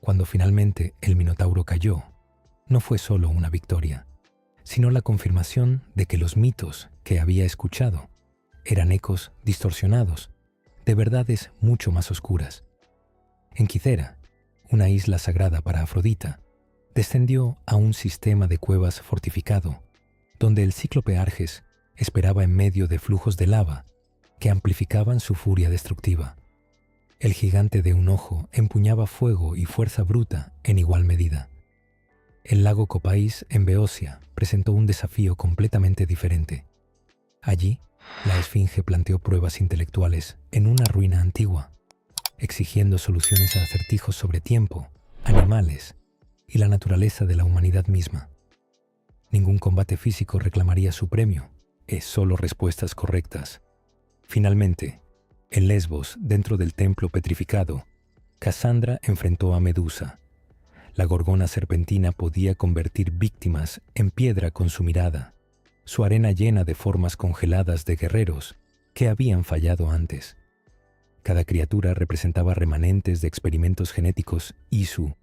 Cuando finalmente el Minotauro cayó, no fue solo una victoria, sino la confirmación de que los mitos que había escuchado eran ecos distorsionados de verdades mucho más oscuras. En Quithera, una isla sagrada para Afrodita, descendió a un sistema de cuevas fortificado, donde el cíclope Arges esperaba en medio de flujos de lava que amplificaban su furia destructiva. El gigante de un ojo empuñaba fuego y fuerza bruta en igual medida. El lago Copais en Beocia presentó un desafío completamente diferente. Allí, la Esfinge planteó pruebas intelectuales en una ruina antigua, exigiendo soluciones a acertijos sobre tiempo, animales y la naturaleza de la humanidad misma. Ningún combate físico reclamaría su premio, es solo respuestas correctas. Finalmente, en Lesbos, dentro del templo petrificado, Cassandra enfrentó a Medusa. La gorgona serpentina podía convertir víctimas en piedra con su mirada, su arena llena de formas congeladas de guerreros que habían fallado antes. Cada criatura representaba remanentes de experimentos genéticos Isu,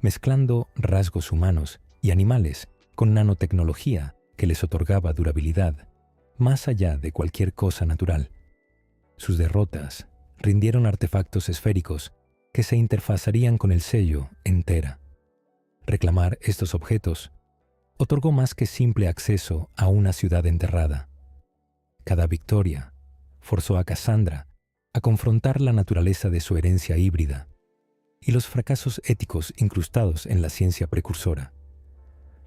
mezclando rasgos humanos y animales con nanotecnología que les otorgaba durabilidad, más allá de cualquier cosa natural. Sus derrotas rindieron artefactos esféricos que se interfazarían con el sello entera. Reclamar estos objetos otorgó más que simple acceso a una ciudad enterrada. Cada victoria forzó a Cassandra a confrontar la naturaleza de su herencia híbrida y los fracasos éticos incrustados en la ciencia precursora.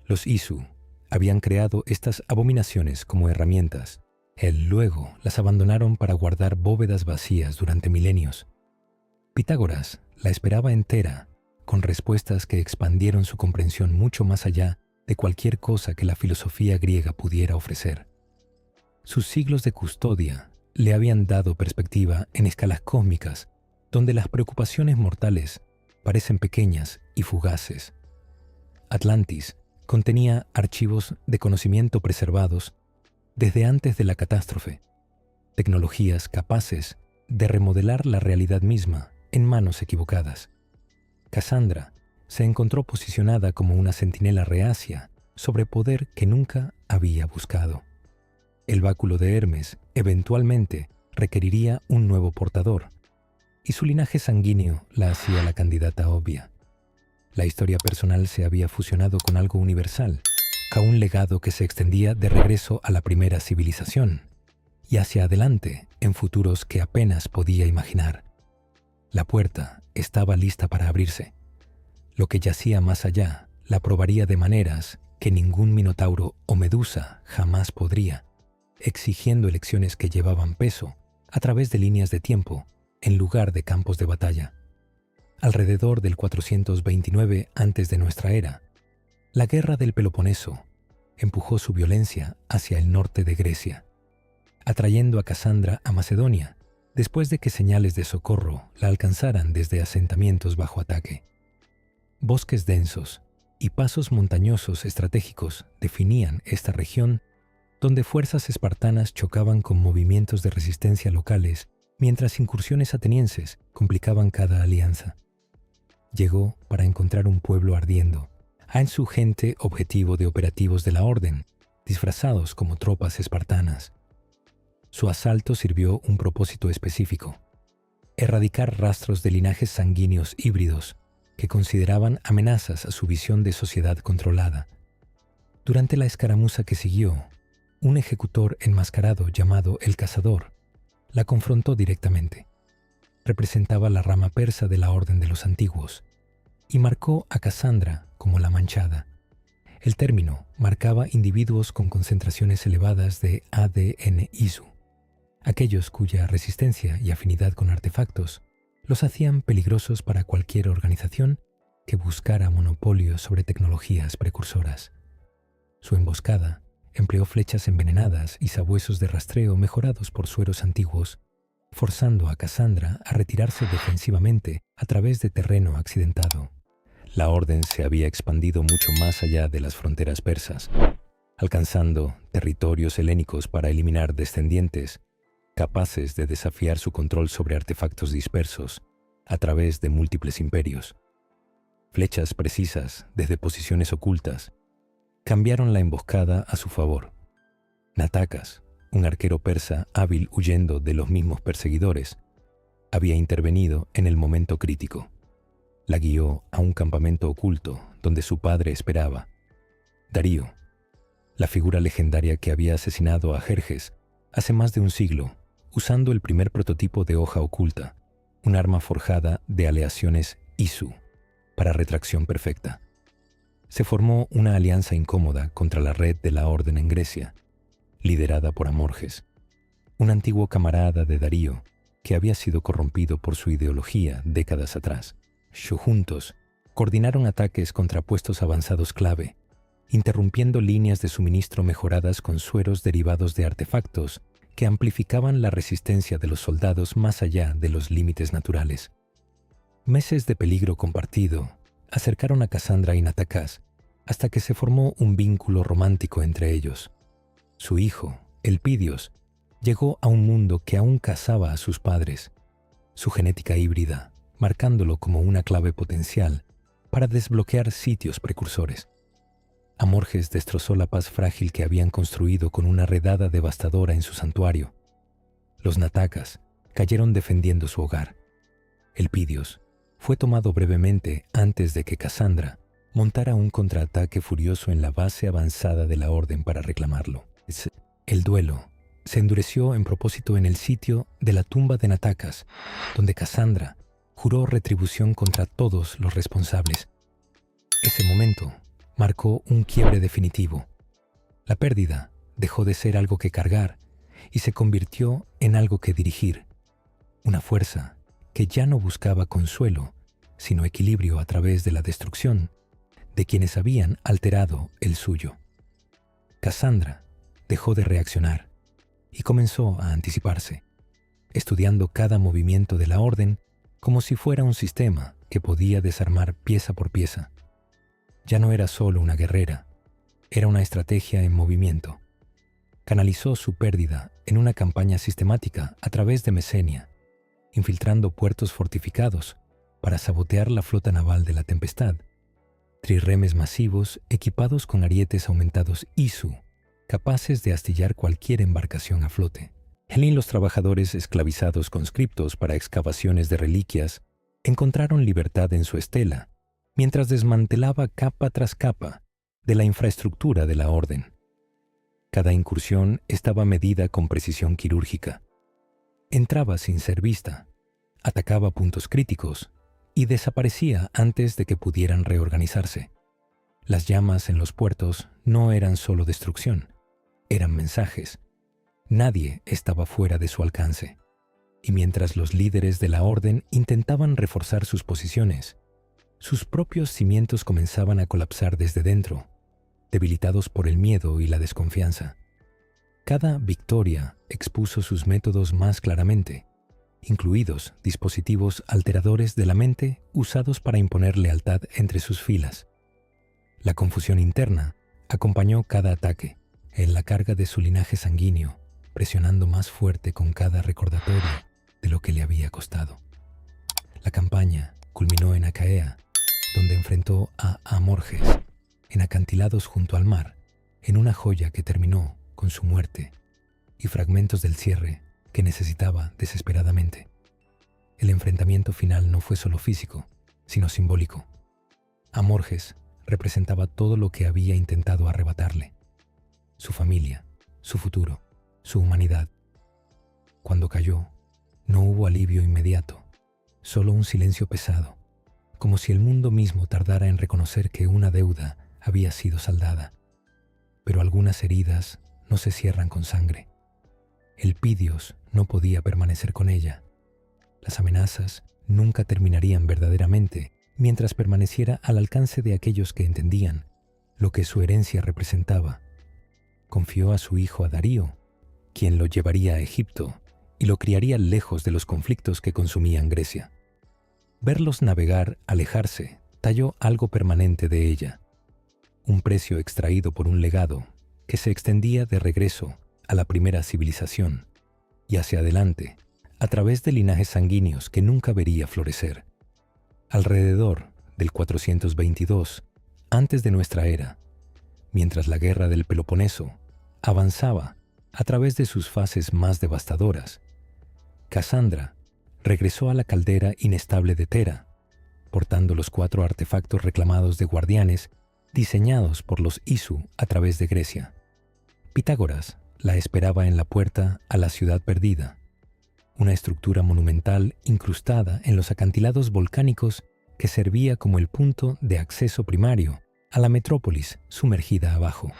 Los Isu habían creado estas abominaciones como herramientas. Luego las abandonaron para guardar bóvedas vacías durante milenios. Pitágoras la esperaba entera, con respuestas que expandieron su comprensión mucho más allá de cualquier cosa que la filosofía griega pudiera ofrecer. Sus siglos de custodia le habían dado perspectiva en escalas cósmicas, donde las preocupaciones mortales parecen pequeñas y fugaces. Atlantis contenía archivos de conocimiento preservados desde antes de la catástrofe, tecnologías capaces de remodelar la realidad misma en manos equivocadas. Cassandra se encontró posicionada como una centinela reacia sobre poder que nunca había buscado. El báculo de Hermes eventualmente requeriría un nuevo portador, y su linaje sanguíneo la hacía la candidata obvia. La historia personal se había fusionado con algo universal, a un legado que se extendía de regreso a la primera civilización y hacia adelante en futuros que apenas podía imaginar. La puerta estaba lista para abrirse. Lo que yacía más allá la probaría de maneras que ningún minotauro o medusa jamás podría, exigiendo elecciones que llevaban peso a través de líneas de tiempo en lugar de campos de batalla. Alrededor del 429 antes de nuestra era, la guerra del Peloponeso empujó su violencia hacia el norte de Grecia, atrayendo a Casandra a Macedonia, después de que señales de socorro la alcanzaran desde asentamientos bajo ataque. Bosques densos y pasos montañosos estratégicos definían esta región, donde fuerzas espartanas chocaban con movimientos de resistencia locales, mientras incursiones atenienses complicaban cada alianza. Llegó para encontrar un pueblo ardiendo, a su gente objetivo de operativos de la orden, disfrazados como tropas espartanas. Su asalto sirvió un propósito específico: erradicar rastros de linajes sanguíneos híbridos que consideraban amenazas a su visión de sociedad controlada. Durante la escaramuza que siguió, un ejecutor enmascarado llamado el Cazador la confrontó directamente. Representaba la rama persa de la Orden de los Antiguos y marcó a Casandra como la manchada. El término marcaba individuos con concentraciones elevadas de ADN ISU, aquellos cuya resistencia y afinidad con artefactos los hacían peligrosos para cualquier organización que buscara monopolio sobre tecnologías precursoras. Su emboscada empleó flechas envenenadas y sabuesos de rastreo mejorados por sueros antiguos, forzando a Casandra a retirarse defensivamente a través de terreno accidentado. La orden se había expandido mucho más allá de las fronteras persas, alcanzando territorios helénicos para eliminar descendientes capaces de desafiar su control sobre artefactos dispersos a través de múltiples imperios. Flechas precisas desde posiciones ocultas cambiaron la emboscada a su favor. Natakas, un arquero persa hábil huyendo de los mismos perseguidores, había intervenido en el momento crítico. La guió a un campamento oculto donde su padre esperaba. Darío, la figura legendaria que había asesinado a Jerjes hace más de un siglo, usando el primer prototipo de hoja oculta, un arma forjada de aleaciones ISU, para retracción perfecta. Se formó una alianza incómoda contra la red de la Orden en Grecia, liderada por Amorges, un antiguo camarada de Darío que había sido corrompido por su ideología décadas atrás. Juntos coordinaron ataques contra puestos avanzados clave, interrumpiendo líneas de suministro mejoradas con sueros derivados de artefactos que amplificaban la resistencia de los soldados más allá de los límites naturales. Meses de peligro compartido acercaron a Casandra y Natakas hasta que se formó un vínculo romántico entre ellos. Su hijo, Elpidios, llegó a un mundo que aún cazaba a sus padres, su genética híbrida, marcándolo como una clave potencial para desbloquear sitios precursores. Amorges destrozó la paz frágil que habían construido con una redada devastadora en su santuario. Los Natakas cayeron defendiendo su hogar. Elpidios fue tomado brevemente antes de que Casandra montara un contraataque furioso en la base avanzada de la Orden para reclamarlo. El duelo se endureció en propósito en el sitio de la tumba de Natakas, donde Casandra juró retribución contra todos los responsables. Ese momento marcó un quiebre definitivo. La pérdida dejó de ser algo que cargar y se convirtió en algo que dirigir, una fuerza que ya no buscaba consuelo, sino equilibrio a través de la destrucción de quienes habían alterado el suyo. Casandra dejó de reaccionar y comenzó a anticiparse, estudiando cada movimiento de la Orden como si fuera un sistema que podía desarmar pieza por pieza. Ya no era solo una guerrera, era una estrategia en movimiento. Canalizó su pérdida en una campaña sistemática a través de Mesenia, infiltrando puertos fortificados para sabotear la flota naval de la Tempestad, trirremes masivos equipados con arietes aumentados ISU, capaces de astillar cualquier embarcación a flote. Él y los trabajadores esclavizados conscriptos para excavaciones de reliquias encontraron libertad en su estela, mientras desmantelaba capa tras capa de la infraestructura de la Orden. Cada incursión estaba medida con precisión quirúrgica. Entraba sin ser vista, atacaba puntos críticos y desaparecía antes de que pudieran reorganizarse. Las llamas en los puertos no eran solo destrucción, eran mensajes. Nadie estaba fuera de su alcance. Y mientras los líderes de la orden intentaban reforzar sus posiciones, sus propios cimientos comenzaban a colapsar desde dentro, debilitados por el miedo y la desconfianza. Cada victoria expuso sus métodos más claramente, incluidos dispositivos alteradores de la mente usados para imponer lealtad entre sus filas. La confusión interna acompañó cada ataque, en la carga de su linaje sanguíneo, presionando más fuerte con cada recordatorio de lo que le había costado. La campaña culminó en Acaea, donde enfrentó a Amorges, en acantilados junto al mar, en una joya que terminó con su muerte y fragmentos del cierre que necesitaba desesperadamente. El enfrentamiento final no fue solo físico, sino simbólico. Amorges representaba todo lo que había intentado arrebatarle: su familia, su futuro, su humanidad. Cuando cayó, no hubo alivio inmediato, solo un silencio pesado, como si el mundo mismo tardara en reconocer que una deuda había sido saldada. Pero algunas heridas no se cierran con sangre. El Pidios no podía permanecer con ella. Las amenazas nunca terminarían verdaderamente mientras permaneciera al alcance de aquellos que entendían lo que su herencia representaba. Confió a su hijo a Darío, quien lo llevaría a Egipto y lo criaría lejos de los conflictos que consumían Grecia. Verlos navegar, alejarse, talló algo permanente de ella, un precio extraído por un legado que se extendía de regreso a la primera civilización y hacia adelante, a través de linajes sanguíneos que nunca vería florecer. Alrededor del 422, antes de nuestra era, mientras la guerra del Peloponeso avanzaba a través de sus fases más devastadoras, Casandra regresó a la caldera inestable de Tera, portando los 4 artefactos reclamados de guardianes diseñados por los Isu a través de Grecia. Pitágoras la esperaba en la puerta a la ciudad perdida, una estructura monumental incrustada en los acantilados volcánicos que servía como el punto de acceso primario a la metrópolis sumergida abajo.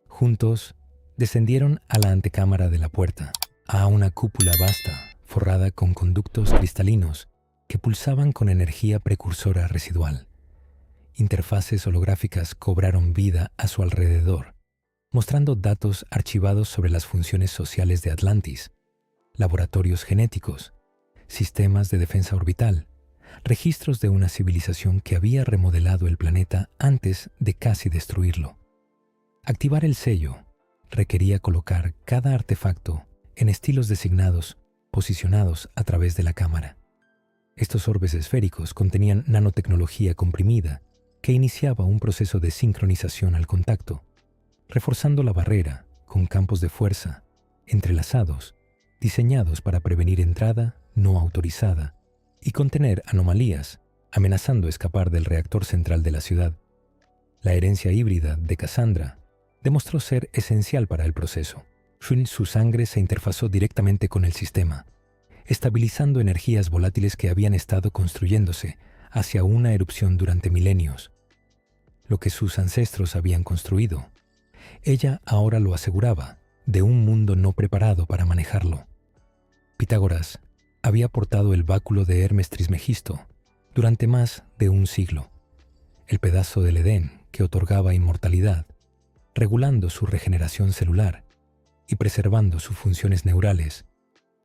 Juntos descendieron a la antecámara de la puerta, a una cúpula vasta forrada con conductos cristalinos que pulsaban con energía precursora residual. Interfaces holográficas cobraron vida a su alrededor, mostrando datos archivados sobre las funciones sociales de Atlantis, laboratorios genéticos, sistemas de defensa orbital, registros de una civilización que había remodelado el planeta antes de casi destruirlo. Activar el sello requería colocar cada artefacto en estilos designados, posicionados a través de la cámara. Estos orbes esféricos contenían nanotecnología comprimida que iniciaba un proceso de sincronización al contacto, reforzando la barrera con campos de fuerza entrelazados, diseñados para prevenir entrada no autorizada y contener anomalías, amenazando escapar del reactor central de la ciudad. La herencia híbrida de Casandra demostró ser esencial para el proceso. Su sangre se interfazó directamente con el sistema, estabilizando energías volátiles que habían estado construyéndose hacia una erupción durante milenios. Lo que sus ancestros habían construido, ella ahora lo aseguraba, de un mundo no preparado para manejarlo. Pitágoras había portado el báculo de Hermes Trismegisto durante más de un siglo, el pedazo del Edén que otorgaba inmortalidad, regulando su regeneración celular y preservando sus funciones neurales,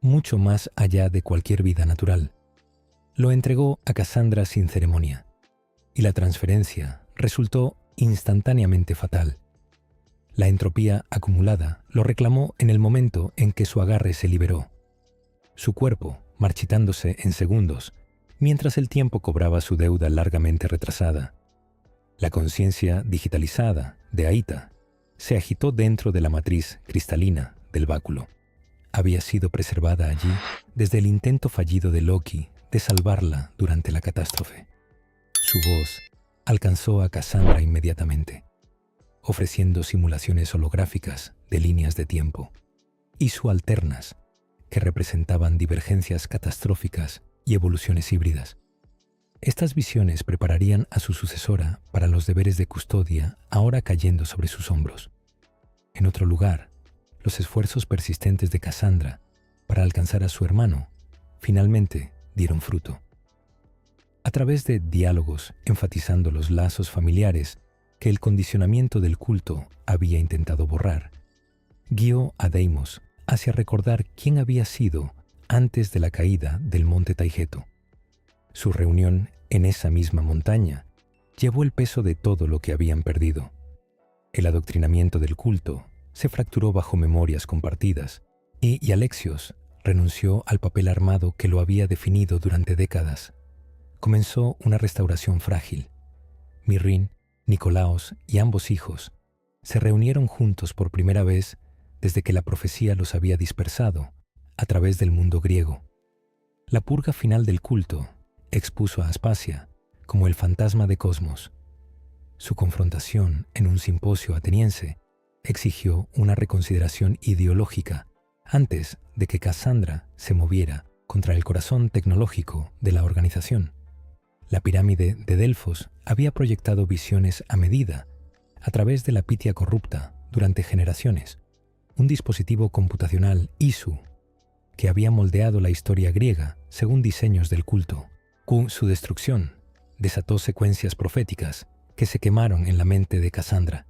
mucho más allá de cualquier vida natural. Lo entregó a Casandra sin ceremonia, y la transferencia resultó instantáneamente fatal. La entropía acumulada lo reclamó en el momento en que su agarre se liberó, su cuerpo marchitándose en segundos, mientras el tiempo cobraba su deuda largamente retrasada. La conciencia digitalizada de Aita se agitó dentro de la matriz cristalina del báculo. Había sido preservada allí desde el intento fallido de Loki de salvarla durante la catástrofe. Su voz alcanzó a Casandra inmediatamente, ofreciendo simulaciones holográficas de líneas de tiempo y subalternas que representaban divergencias catastróficas y evoluciones híbridas. Estas visiones prepararían a su sucesora para los deberes de custodia ahora cayendo sobre sus hombros. En otro lugar, los esfuerzos persistentes de Casandra para alcanzar a su hermano, finalmente dieron fruto. A través de diálogos enfatizando los lazos familiares que el condicionamiento del culto había intentado borrar, guió a Deimos hacia recordar quién había sido antes de la caída del monte Taygeto. Su reunión en esa misma montaña llevó el peso de todo lo que habían perdido. El adoctrinamiento del culto se fracturó bajo memorias compartidas y Alexios renunció al papel armado que lo había definido durante décadas. Comenzó una restauración frágil. Mirrín, Nicolaos y ambos hijos se reunieron juntos por primera vez desde que la profecía los había dispersado a través del mundo griego. La purga final del culto expuso a Aspasia como el fantasma de Cosmos. Su confrontación en un simposio ateniense exigió una reconsideración ideológica antes de que Casandra se moviera contra el corazón tecnológico de la organización. La pirámide de Delfos había proyectado visiones a medida a través de la Pitia corrupta durante generaciones, un dispositivo computacional ISU que había moldeado la historia griega según diseños del culto. Su destrucción desató secuencias proféticas que se quemaron en la mente de Casandra.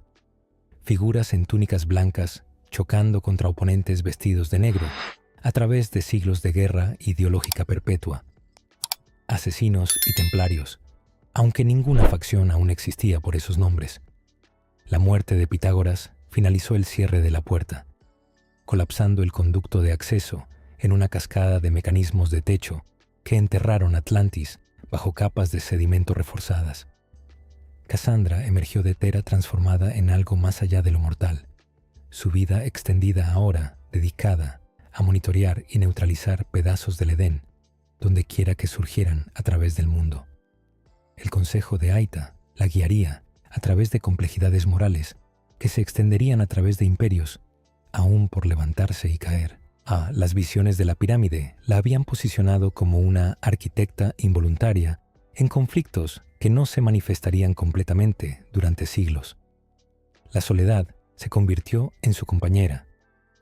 Figuras en túnicas blancas chocando contra oponentes vestidos de negro a través de siglos de guerra ideológica perpetua. Asesinos y templarios, aunque ninguna facción aún existía por esos nombres. La muerte de Pitágoras finalizó el cierre de la puerta, colapsando el conducto de acceso en una cascada de mecanismos de techo que enterraron Atlantis bajo capas de sedimento reforzadas. Casandra emergió de Tera transformada en algo más allá de lo mortal, su vida extendida ahora dedicada a monitorear y neutralizar pedazos del Edén, donde quiera que surgieran a través del mundo. El consejo de Aita la guiaría a través de complejidades morales que se extenderían a través de imperios, aún por levantarse y caer. Las visiones de la pirámide la habían posicionado como una arquitecta involuntaria en conflictos que no se manifestarían completamente durante siglos. La soledad se convirtió en su compañera,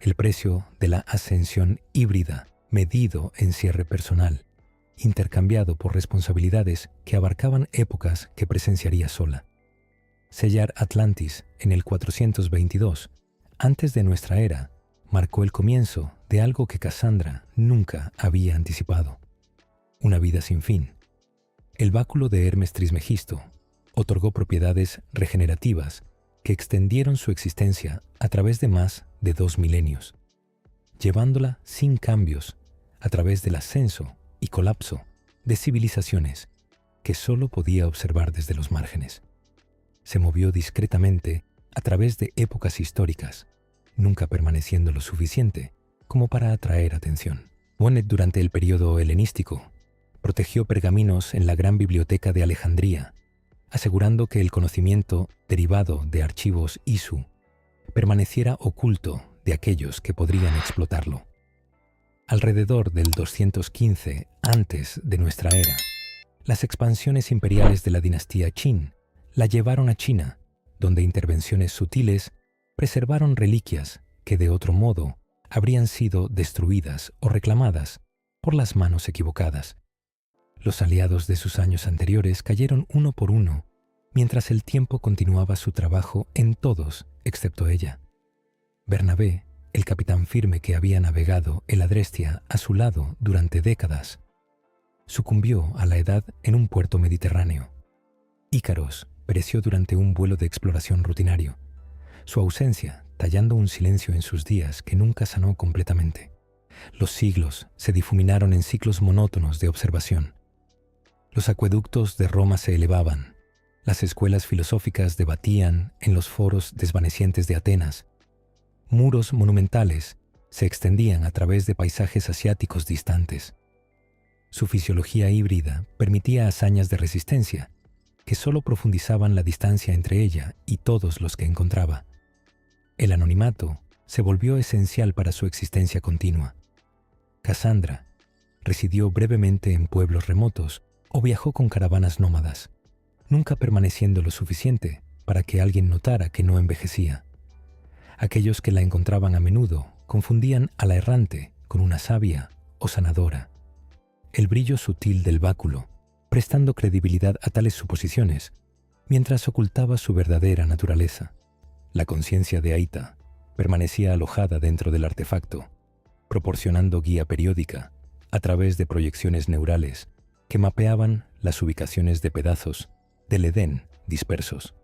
el precio de la ascensión híbrida, medido en cierre personal, intercambiado por responsabilidades que abarcaban épocas que presenciaría sola. Sellar Atlantis en el 422, antes de nuestra era, marcó el comienzo de algo que Casandra nunca había anticipado: una vida sin fin. El báculo de Hermes Trismegisto otorgó propiedades regenerativas que extendieron su existencia a través de más de 2 milenios, llevándola sin cambios a través del ascenso y colapso de civilizaciones que solo podía observar desde los márgenes. Se movió discretamente a través de épocas históricas, nunca permaneciendo lo suficiente como para atraer atención. Bonnet, durante el período helenístico, protegió pergaminos en la gran biblioteca de Alejandría, asegurando que el conocimiento derivado de archivos ISU permaneciera oculto de aquellos que podrían explotarlo. Alrededor del 215 antes de nuestra era, las expansiones imperiales de la dinastía Qin la llevaron a China, donde intervenciones sutiles preservaron reliquias que de otro modo habrían sido destruidas o reclamadas por las manos equivocadas. Los aliados de sus años anteriores cayeron uno por uno, mientras el tiempo continuaba su trabajo en todos excepto ella. Bernabé, el capitán firme que había navegado el Adrestia a su lado durante décadas, sucumbió a la edad en un puerto mediterráneo. Ícaros pereció durante un vuelo de exploración rutinario, su ausencia tallando un silencio en sus días que nunca sanó completamente. Los siglos se difuminaron en ciclos monótonos de observación. Los acueductos de Roma se elevaban, las escuelas filosóficas debatían en los foros desvanecientes de Atenas, muros monumentales se extendían a través de paisajes asiáticos distantes. Su fisiología híbrida permitía hazañas de resistencia que solo profundizaban la distancia entre ella y todos los que encontraba. El anonimato se volvió esencial para su existencia continua. Casandra residió brevemente en pueblos remotos o viajó con caravanas nómadas, nunca permaneciendo lo suficiente para que alguien notara que no envejecía. Aquellos que la encontraban a menudo confundían a la errante con una savia o sanadora, el brillo sutil del báculo, prestando credibilidad a tales suposiciones, mientras ocultaba su verdadera naturaleza. La conciencia de Aita permanecía alojada dentro del artefacto, proporcionando guía periódica a través de proyecciones neurales que mapeaban las ubicaciones de pedazos del Edén dispersos.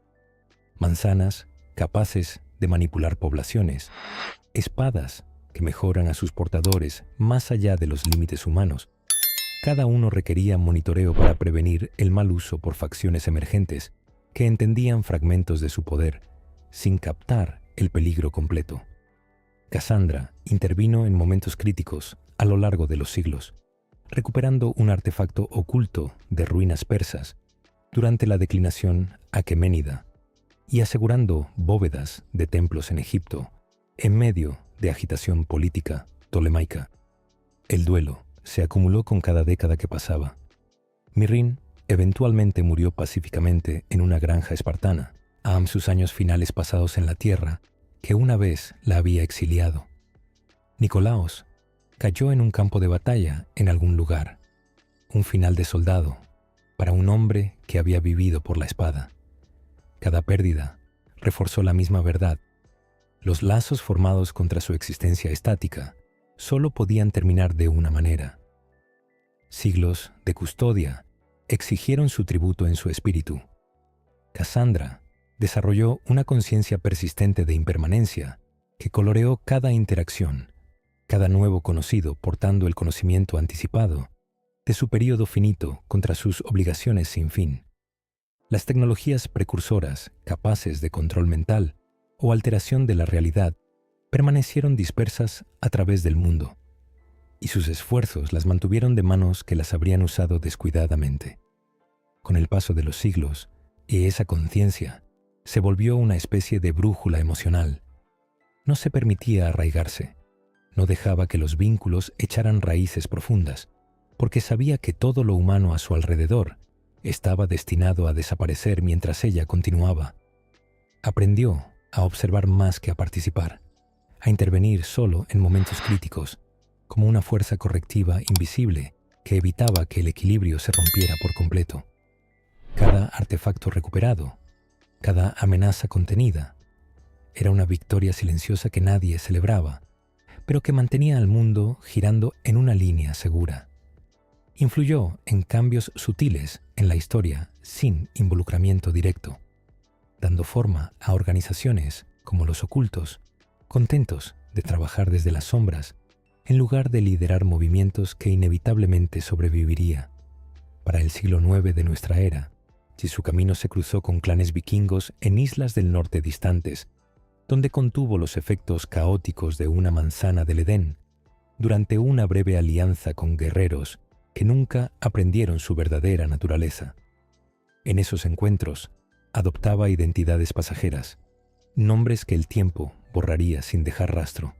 Manzanas capaces de manipular poblaciones, espadas que mejoran a sus portadores más allá de los límites humanos. Cada uno requería monitoreo para prevenir el mal uso por facciones emergentes que entendían fragmentos de su poder sin captar el peligro completo. Cassandra intervino en momentos críticos a lo largo de los siglos, recuperando un artefacto oculto de ruinas persas durante la declinación aqueménida y asegurando bóvedas de templos en Egipto en medio de agitación política tolemaica. El duelo se acumuló con cada década que pasaba. Mirrin eventualmente murió pacíficamente en una granja espartana, sus años finales pasados en la tierra que una vez la había exiliado. Nicolaos cayó en un campo de batalla en algún lugar, un final de soldado para un hombre que había vivido por la espada. Cada pérdida reforzó la misma verdad. Los lazos formados contra su existencia estática solo podían terminar de una manera. Siglos de custodia exigieron su tributo en su espíritu. Cassandra desarrolló una conciencia persistente de impermanencia que coloreó cada interacción, cada nuevo conocido portando el conocimiento anticipado de su período finito contra sus obligaciones sin fin. Las tecnologías precursoras, capaces de control mental o alteración de la realidad, permanecieron dispersas a través del mundo, y sus esfuerzos las mantuvieron de manos que las habrían usado descuidadamente. Con el paso de los siglos, y esa conciencia se volvió una especie de brújula emocional. No se permitía arraigarse, no dejaba que los vínculos echaran raíces profundas, porque sabía que todo lo humano a su alrededor estaba destinado a desaparecer mientras ella continuaba. Aprendió a observar más que a participar, a intervenir solo en momentos críticos, como una fuerza correctiva invisible que evitaba que el equilibrio se rompiera por completo. Cada artefacto recuperado, cada amenaza contenida, era una victoria silenciosa que nadie celebraba, pero que mantenía al mundo girando en una línea segura. Influyó en cambios sutiles en la historia sin involucramiento directo, dando forma a organizaciones como los ocultos, contentos de trabajar desde las sombras en lugar de liderar movimientos que inevitablemente sobreviviría. Para el siglo IX de nuestra era, si su camino se cruzó con clanes vikingos en islas del norte distantes, donde contuvo los efectos caóticos de una manzana del Edén, durante una breve alianza con guerreros que nunca aprendieron su verdadera naturaleza. En esos encuentros, adoptaba identidades pasajeras, nombres que el tiempo borraría sin dejar rastro.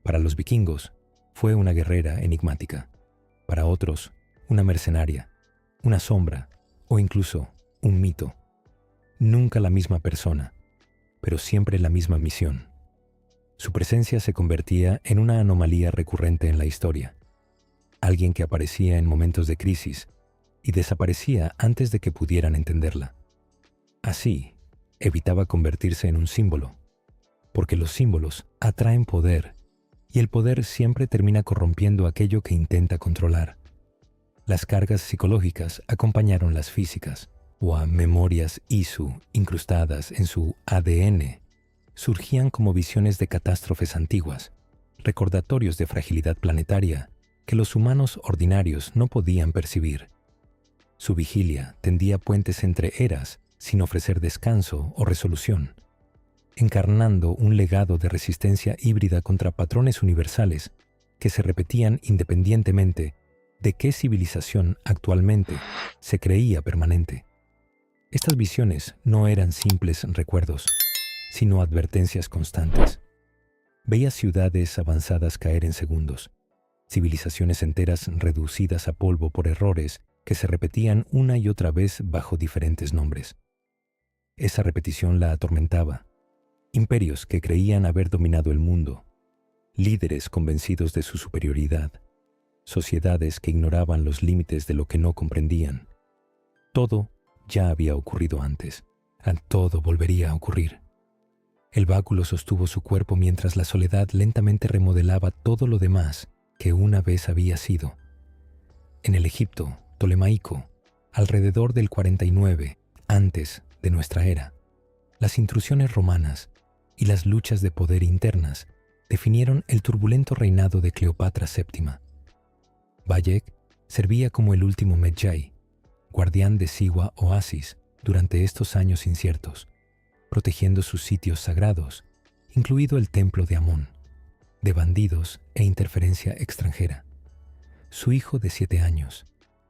Para los vikingos, fue una guerrera enigmática. Para otros, una mercenaria, una sombra o incluso un mito. Nunca la misma persona, pero siempre la misma misión. Su presencia se convertía en una anomalía recurrente en la historia. Alguien que aparecía en momentos de crisis y desaparecía antes de que pudieran entenderla. Así, evitaba convertirse en un símbolo, porque los símbolos atraen poder y el poder siempre termina corrompiendo aquello que intenta controlar. Las cargas psicológicas acompañaron las físicas, o a memorias Isu incrustadas en su ADN, surgían como visiones de catástrofes antiguas, recordatorios de fragilidad planetaria que los humanos ordinarios no podían percibir. Su vigilia tendía puentes entre eras sin ofrecer descanso o resolución, encarnando un legado de resistencia híbrida contra patrones universales que se repetían independientemente de qué civilización actualmente se creía permanente. Estas visiones no eran simples recuerdos, sino advertencias constantes. Veía ciudades avanzadas caer en segundos, civilizaciones enteras reducidas a polvo por errores que se repetían una y otra vez bajo diferentes nombres. Esa repetición la atormentaba. Imperios que creían haber dominado el mundo, líderes convencidos de su superioridad, sociedades que ignoraban los límites de lo que no comprendían. Todo ya había ocurrido antes. Todo volvería a ocurrir. El báculo sostuvo su cuerpo mientras la soledad lentamente remodelaba todo lo demás que una vez había sido. En el Egipto Ptolemaico, alrededor del 49 antes de nuestra era, las intrusiones romanas y las luchas de poder internas definieron el turbulento reinado de Cleopatra VII. Bayek servía como el último Medjay, guardián de Siwa Oasis durante estos años inciertos, protegiendo sus sitios sagrados, incluido el templo de Amón, de bandidos e interferencia extranjera. Su hijo de 7 años,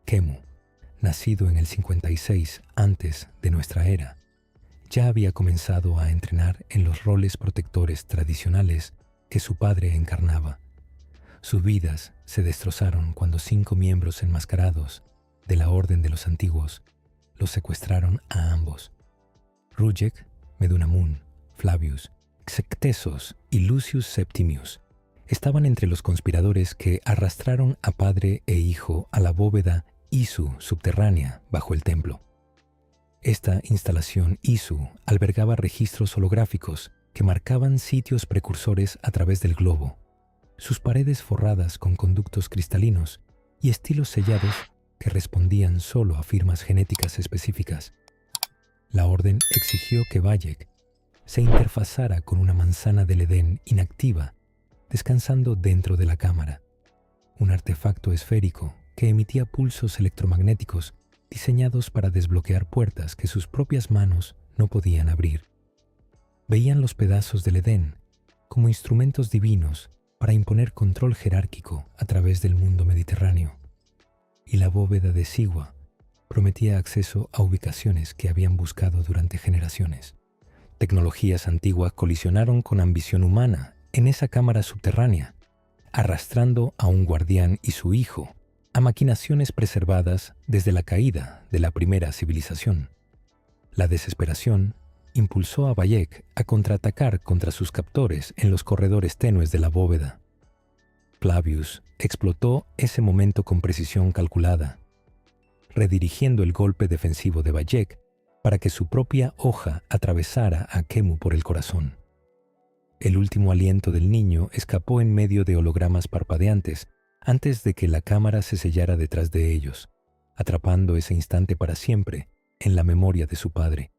Khemu, nacido en el 56 antes de nuestra era, ya había comenzado a entrenar en los roles protectores tradicionales que su padre encarnaba. Sus vidas se destrozaron cuando 5 miembros enmascarados de la Orden de los Antiguos los secuestraron a ambos. Rujek, Medunamun, Flavius, Xectesos y Lucius Septimius estaban entre los conspiradores que arrastraron a padre e hijo a la bóveda Isu subterránea bajo el templo. Esta instalación Isu albergaba registros holográficos que marcaban sitios precursores a través del globo, sus paredes forradas con conductos cristalinos y estilos sellados que respondían solo a firmas genéticas específicas. La orden exigió que Bayek se interfazara con una manzana del Edén inactiva, descansando dentro de la cámara, un artefacto esférico que emitía pulsos electromagnéticos diseñados para desbloquear puertas que sus propias manos no podían abrir. Veían los pedazos del Edén como instrumentos divinos para imponer control jerárquico a través del mundo mediterráneo, y la bóveda de Siwa prometía acceso a ubicaciones que habían buscado durante generaciones. Tecnologías antiguas colisionaron con ambición humana en esa cámara subterránea, arrastrando a un guardián y su hijo a maquinaciones preservadas desde la caída de la primera civilización. La desesperación impulsó a Bayek a contraatacar contra sus captores en los corredores tenues de la bóveda. Flavius explotó ese momento con precisión calculada, redirigiendo el golpe defensivo de Bayek para que su propia hoja atravesara a Khemu por el corazón. El último aliento del niño escapó en medio de hologramas parpadeantes antes de que la cámara se sellara detrás de ellos, atrapando ese instante para siempre en la memoria de su padre.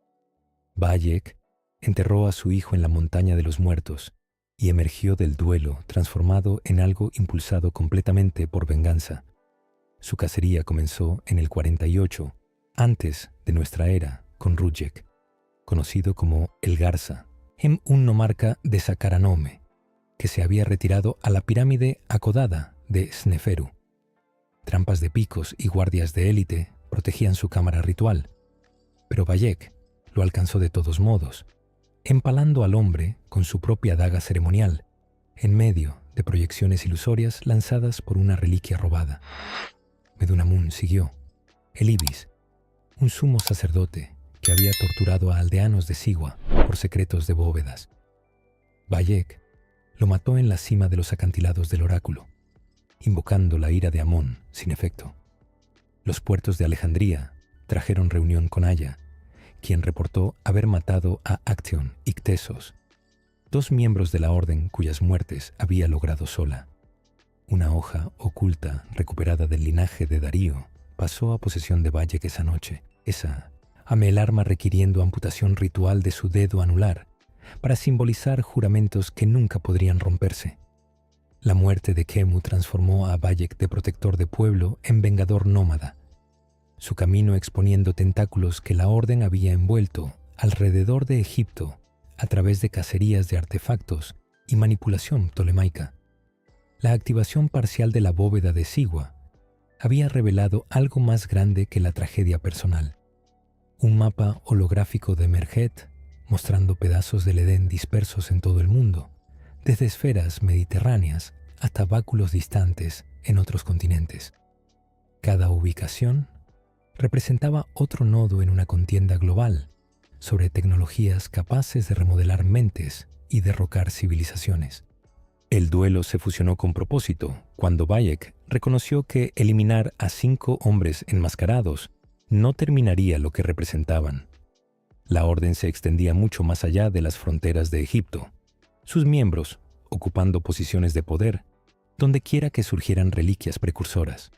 Bayek enterró a su hijo en la montaña de los muertos y emergió del duelo transformado en algo impulsado completamente por venganza. Su cacería comenzó en el 48, antes de nuestra era, con Rujek, conocido como el Garza, un nomarca de Sakaranome, que se había retirado a la pirámide acodada de Sneferu. Trampas de picos y guardias de élite protegían su cámara ritual, pero Bayek lo alcanzó de todos modos, empalando al hombre con su propia daga ceremonial, en medio de proyecciones ilusorias lanzadas por una reliquia robada. Medunamun siguió. El Ibis, un sumo sacerdote que había torturado a aldeanos de Siwa por secretos de bóvedas. Bayek lo mató en la cima de los acantilados del oráculo, invocando la ira de Amón sin efecto. Los puertos de Alejandría trajeron reunión con Aya, quien reportó haber matado a Acteon y Ctesos, 2 miembros de la orden cuyas muertes había logrado sola. Una hoja oculta recuperada del linaje de Darío pasó a posesión de Bayek esa noche. Esa amé el arma requiriendo amputación ritual de su dedo anular para simbolizar juramentos que nunca podrían romperse. La muerte de Khemu transformó a Bayek de protector de pueblo en vengador nómada, su camino exponiendo tentáculos que la orden había envuelto alrededor de Egipto a través de cacerías de artefactos y manipulación ptolemaica. La activación parcial de la bóveda de Siwa había revelado algo más grande que la tragedia personal. Un mapa holográfico de Merjet mostrando pedazos del Edén dispersos en todo el mundo, desde esferas mediterráneas hasta báculos distantes en otros continentes. Cada ubicación representaba otro nodo en una contienda global sobre tecnologías capaces de remodelar mentes y derrocar civilizaciones. El duelo se fusionó con propósito cuando Bayek reconoció que eliminar a 5 hombres enmascarados no terminaría lo que representaban. La orden se extendía mucho más allá de las fronteras de Egipto, sus miembros ocupando posiciones de poder donde quiera que surgieran reliquias precursoras.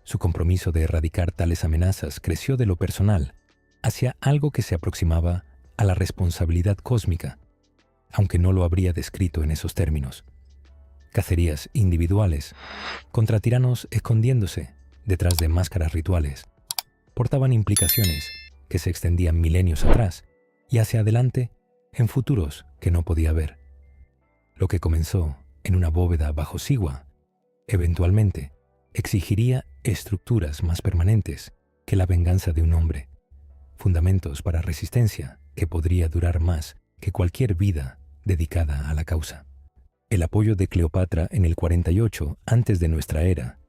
Su compromiso de erradicar tales amenazas creció de lo personal hacia algo que se aproximaba a la responsabilidad cósmica, aunque no lo habría descrito en esos términos. Cacerías individuales contra tiranos escondiéndose detrás de máscaras rituales portaban implicaciones que se extendían milenios atrás y hacia adelante en futuros que no podía ver. Lo que comenzó en una bóveda bajo Siwa, eventualmente exigiría estructuras más permanentes que la venganza de un hombre, fundamentos para resistencia que podría durar más que cualquier vida dedicada a la causa. El apoyo de Cleopatra en el 48 antes de nuestra era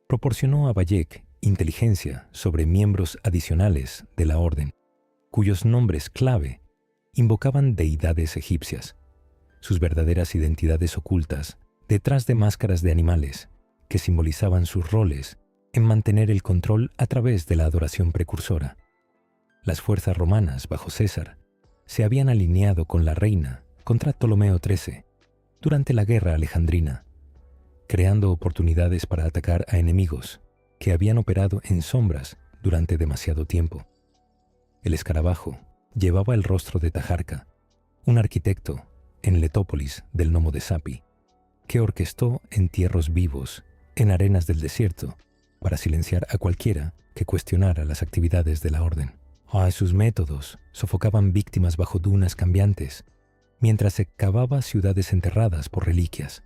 proporcionó a Bayek inteligencia sobre miembros adicionales de la orden, cuyos nombres clave invocaban deidades egipcias, sus verdaderas identidades ocultas detrás de máscaras de animales que simbolizaban sus roles en mantener el control a través de la adoración precursora. Las fuerzas romanas bajo César se habían alineado con la reina contra Ptolomeo XIII durante la guerra alejandrina, creando oportunidades para atacar a enemigos que habían operado en sombras durante demasiado tiempo. El escarabajo llevaba el rostro de Taharka, un arquitecto en Letópolis del Nomo de Sapi, que orquestó entierros vivos en arenas del desierto para silenciar a cualquiera que cuestionara las actividades de la orden. Sus métodos sofocaban víctimas bajo dunas cambiantes, mientras se cavaba ciudades enterradas por reliquias.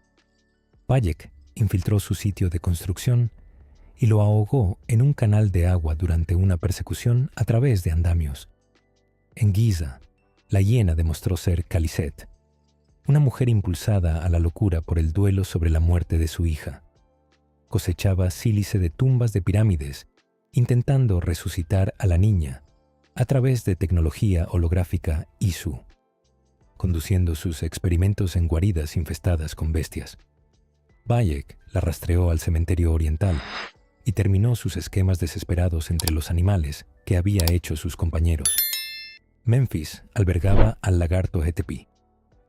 Bayek infiltró su sitio de construcción y lo ahogó en un canal de agua durante una persecución a través de andamios. En Giza, la hiena demostró ser Khaliset, una mujer impulsada a la locura por el duelo sobre la muerte de su hija. Cosechaba sílice de tumbas de pirámides, intentando resucitar a la niña a través de tecnología holográfica ISU, conduciendo sus experimentos en guaridas infestadas con bestias. Bayek la rastreó al cementerio oriental y terminó sus esquemas desesperados entre los animales que había hecho sus compañeros. Memphis albergaba al lagarto Hetepi,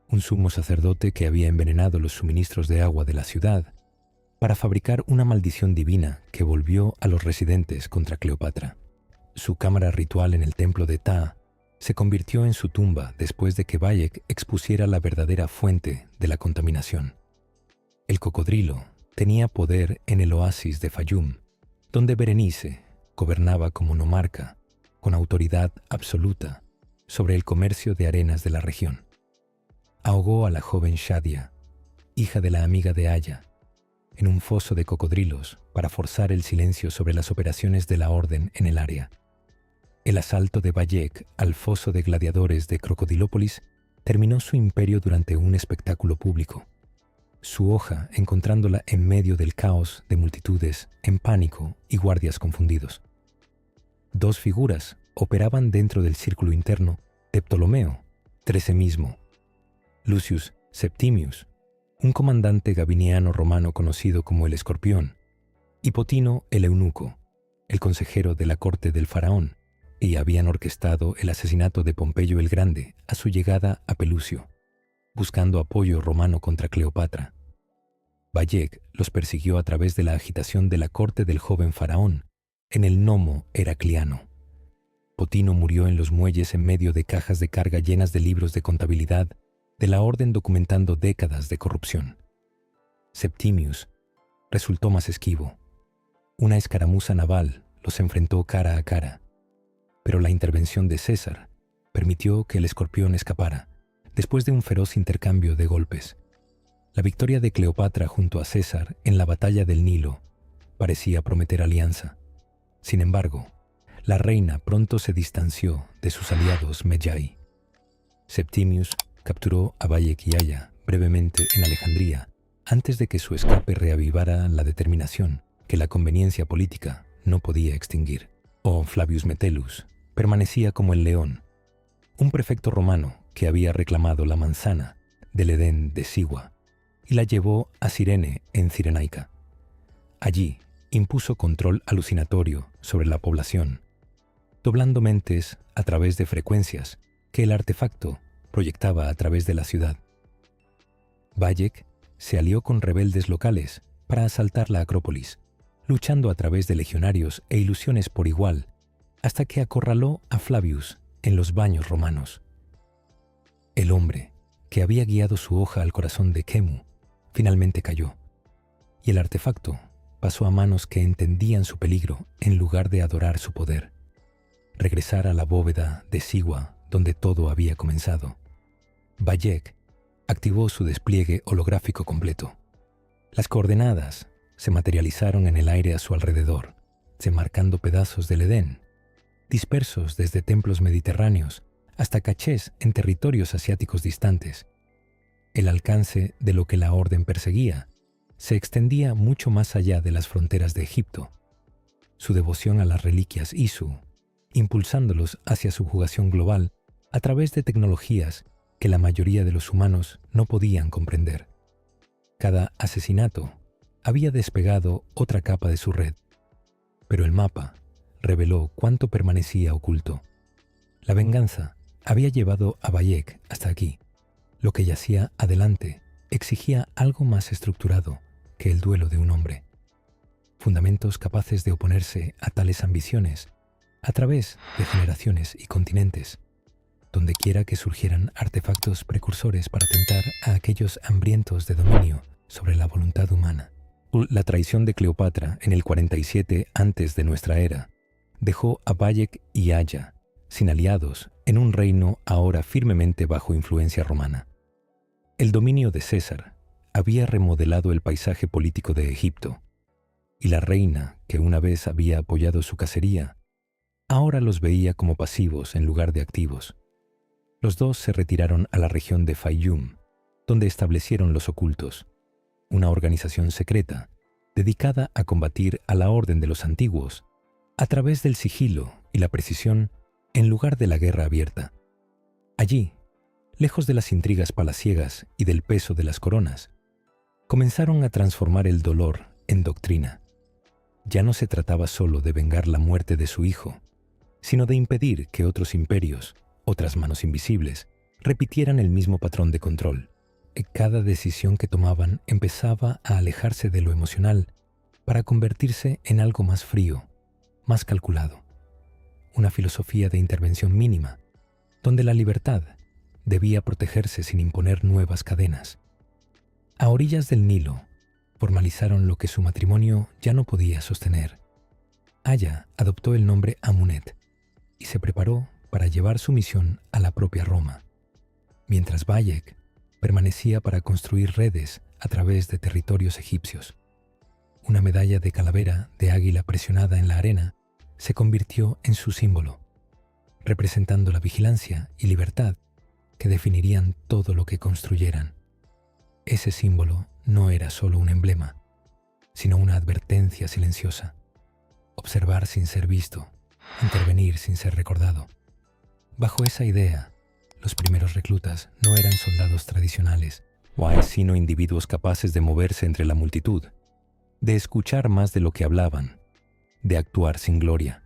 un sumo sacerdote que había envenenado los suministros de agua de la ciudad para fabricar una maldición divina que volvió a los residentes contra Cleopatra. Su cámara ritual en el templo de Ptah se convirtió en su tumba después de que Bayek expusiera la verdadera fuente de la contaminación. El cocodrilo tenía poder en el oasis de Fayum, donde Berenice gobernaba como nomarca, con autoridad absoluta sobre el comercio de arenas de la región. Ahogó a la joven Shadia, hija de la amiga de Aya, en un foso de cocodrilos para forzar el silencio sobre las operaciones de la orden en el área. El asalto de Bayek al foso de gladiadores de Crocodilópolis terminó su imperio durante un espectáculo público, su hoja encontrándola en medio del caos de multitudes en pánico y guardias confundidos. 2 figuras operaban dentro del círculo interno de Ptolomeo XIII mismo: Lucius Septimius, un comandante gabiniano romano conocido como el Escorpión, y Potino el Eunuco, el consejero de la corte del faraón, y habían orquestado el asesinato de Pompeyo el Grande a su llegada a Pelucio, buscando apoyo romano contra Cleopatra. Bayek los persiguió a través de la agitación de la corte del joven faraón en el Nomo Heracliano. Potino murió en los muelles en medio de cajas de carga llenas de libros de contabilidad de la orden documentando décadas de corrupción. Septimius resultó más esquivo. Una escaramuza naval los enfrentó cara a cara, pero la intervención de César permitió que el Escorpión escapara después de un feroz intercambio de golpes. La victoria de Cleopatra junto a César en la batalla del Nilo parecía prometer alianza. Sin embargo, la reina pronto se distanció de sus aliados Medjay. Septimius capturó a Bayek y Aya brevemente en Alejandría antes de que su escape reavivara la determinación que la conveniencia política no podía extinguir. Flavius Metellus permanecía como el león, un prefecto romano que había reclamado la manzana del Edén de Siwa, y la llevó a Cirene en Cirenaica. Allí impuso control alucinatorio sobre la población, doblando mentes a través de frecuencias que el artefacto proyectaba a través de la ciudad. Bayek se alió con rebeldes locales para asaltar la Acrópolis, luchando a través de legionarios e ilusiones por igual, hasta que acorraló a Flavius en los baños romanos. El hombre que había guiado su hoja al corazón de Khemu finalmente cayó, y el artefacto pasó a manos que entendían su peligro en lugar de adorar su poder. Regresar a la bóveda de Siwa, donde todo había comenzado. Bayek activó su despliegue holográfico completo. Las coordenadas se materializaron en el aire a su alrededor, demarcando pedazos del Edén, dispersos desde templos mediterráneos hasta cachés en territorios asiáticos distantes. El alcance de lo que la orden perseguía se extendía mucho más allá de las fronteras de Egipto. Su devoción a las reliquias Isu, impulsándolos hacia subjugación global a través de tecnologías que la mayoría de los humanos no podían comprender. Cada asesinato había despegado otra capa de su red, pero el mapa reveló cuánto permanecía oculto. La venganza había llevado a Bayek hasta aquí. Lo que yacía adelante exigía algo más estructurado que el duelo de un hombre. Fundamentos capaces de oponerse a tales ambiciones a través de generaciones y continentes, donde quiera que surgieran artefactos precursores para tentar a aquellos hambrientos de dominio sobre la voluntad humana. La traición de Cleopatra en el 47 antes de nuestra era dejó a Bayek y Aya sin aliados en un reino ahora firmemente bajo influencia romana. El dominio de César había remodelado el paisaje político de Egipto, y la reina, que una vez había apoyado su cacería, ahora los veía como pasivos en lugar de activos. Los dos se retiraron a la región de Fayum, donde establecieron los ocultos, una organización secreta dedicada a combatir a la orden de los antiguos a través del sigilo y la precisión en lugar de la guerra abierta. Allí, lejos de las intrigas palaciegas y del peso de las coronas, comenzaron a transformar el dolor en doctrina. Ya no se trataba solo de vengar la muerte de su hijo, sino de impedir que otros imperios, otras manos invisibles, repitieran el mismo patrón de control. Cada decisión que tomaban empezaba a alejarse de lo emocional para convertirse en algo más frío, más calculado. Una filosofía de intervención mínima, donde la libertad debía protegerse sin imponer nuevas cadenas. A orillas del Nilo, formalizaron lo que su matrimonio ya no podía sostener. Aya adoptó el nombre Amunet y se preparó para llevar su misión a la propia Roma, mientras Bayek permanecía para construir redes a través de territorios egipcios. Una medalla de calavera de águila presionada en la arena se convirtió en su símbolo, representando la vigilancia y libertad que definirían todo lo que construyeran. Ese símbolo no era solo un emblema, sino una advertencia silenciosa. Observar sin ser visto, intervenir sin ser recordado. Bajo esa idea, los primeros reclutas no eran soldados tradicionales, sino individuos capaces de moverse entre la multitud, de escuchar más de lo que hablaban, de actuar sin gloria.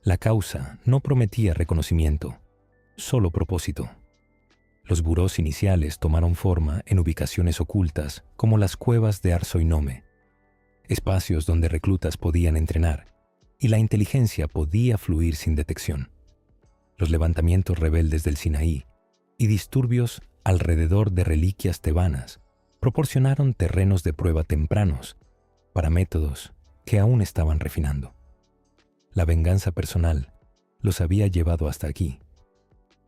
La causa no prometía reconocimiento, solo propósito. Los burós iniciales tomaron forma en ubicaciones ocultas como las cuevas de Arsoinome, espacios donde reclutas podían entrenar y la inteligencia podía fluir sin detección. Los levantamientos rebeldes del Sinaí y disturbios alrededor de reliquias tebanas proporcionaron terrenos de prueba tempranos para métodos que aún estaban refinando. La venganza personal los había llevado hasta aquí,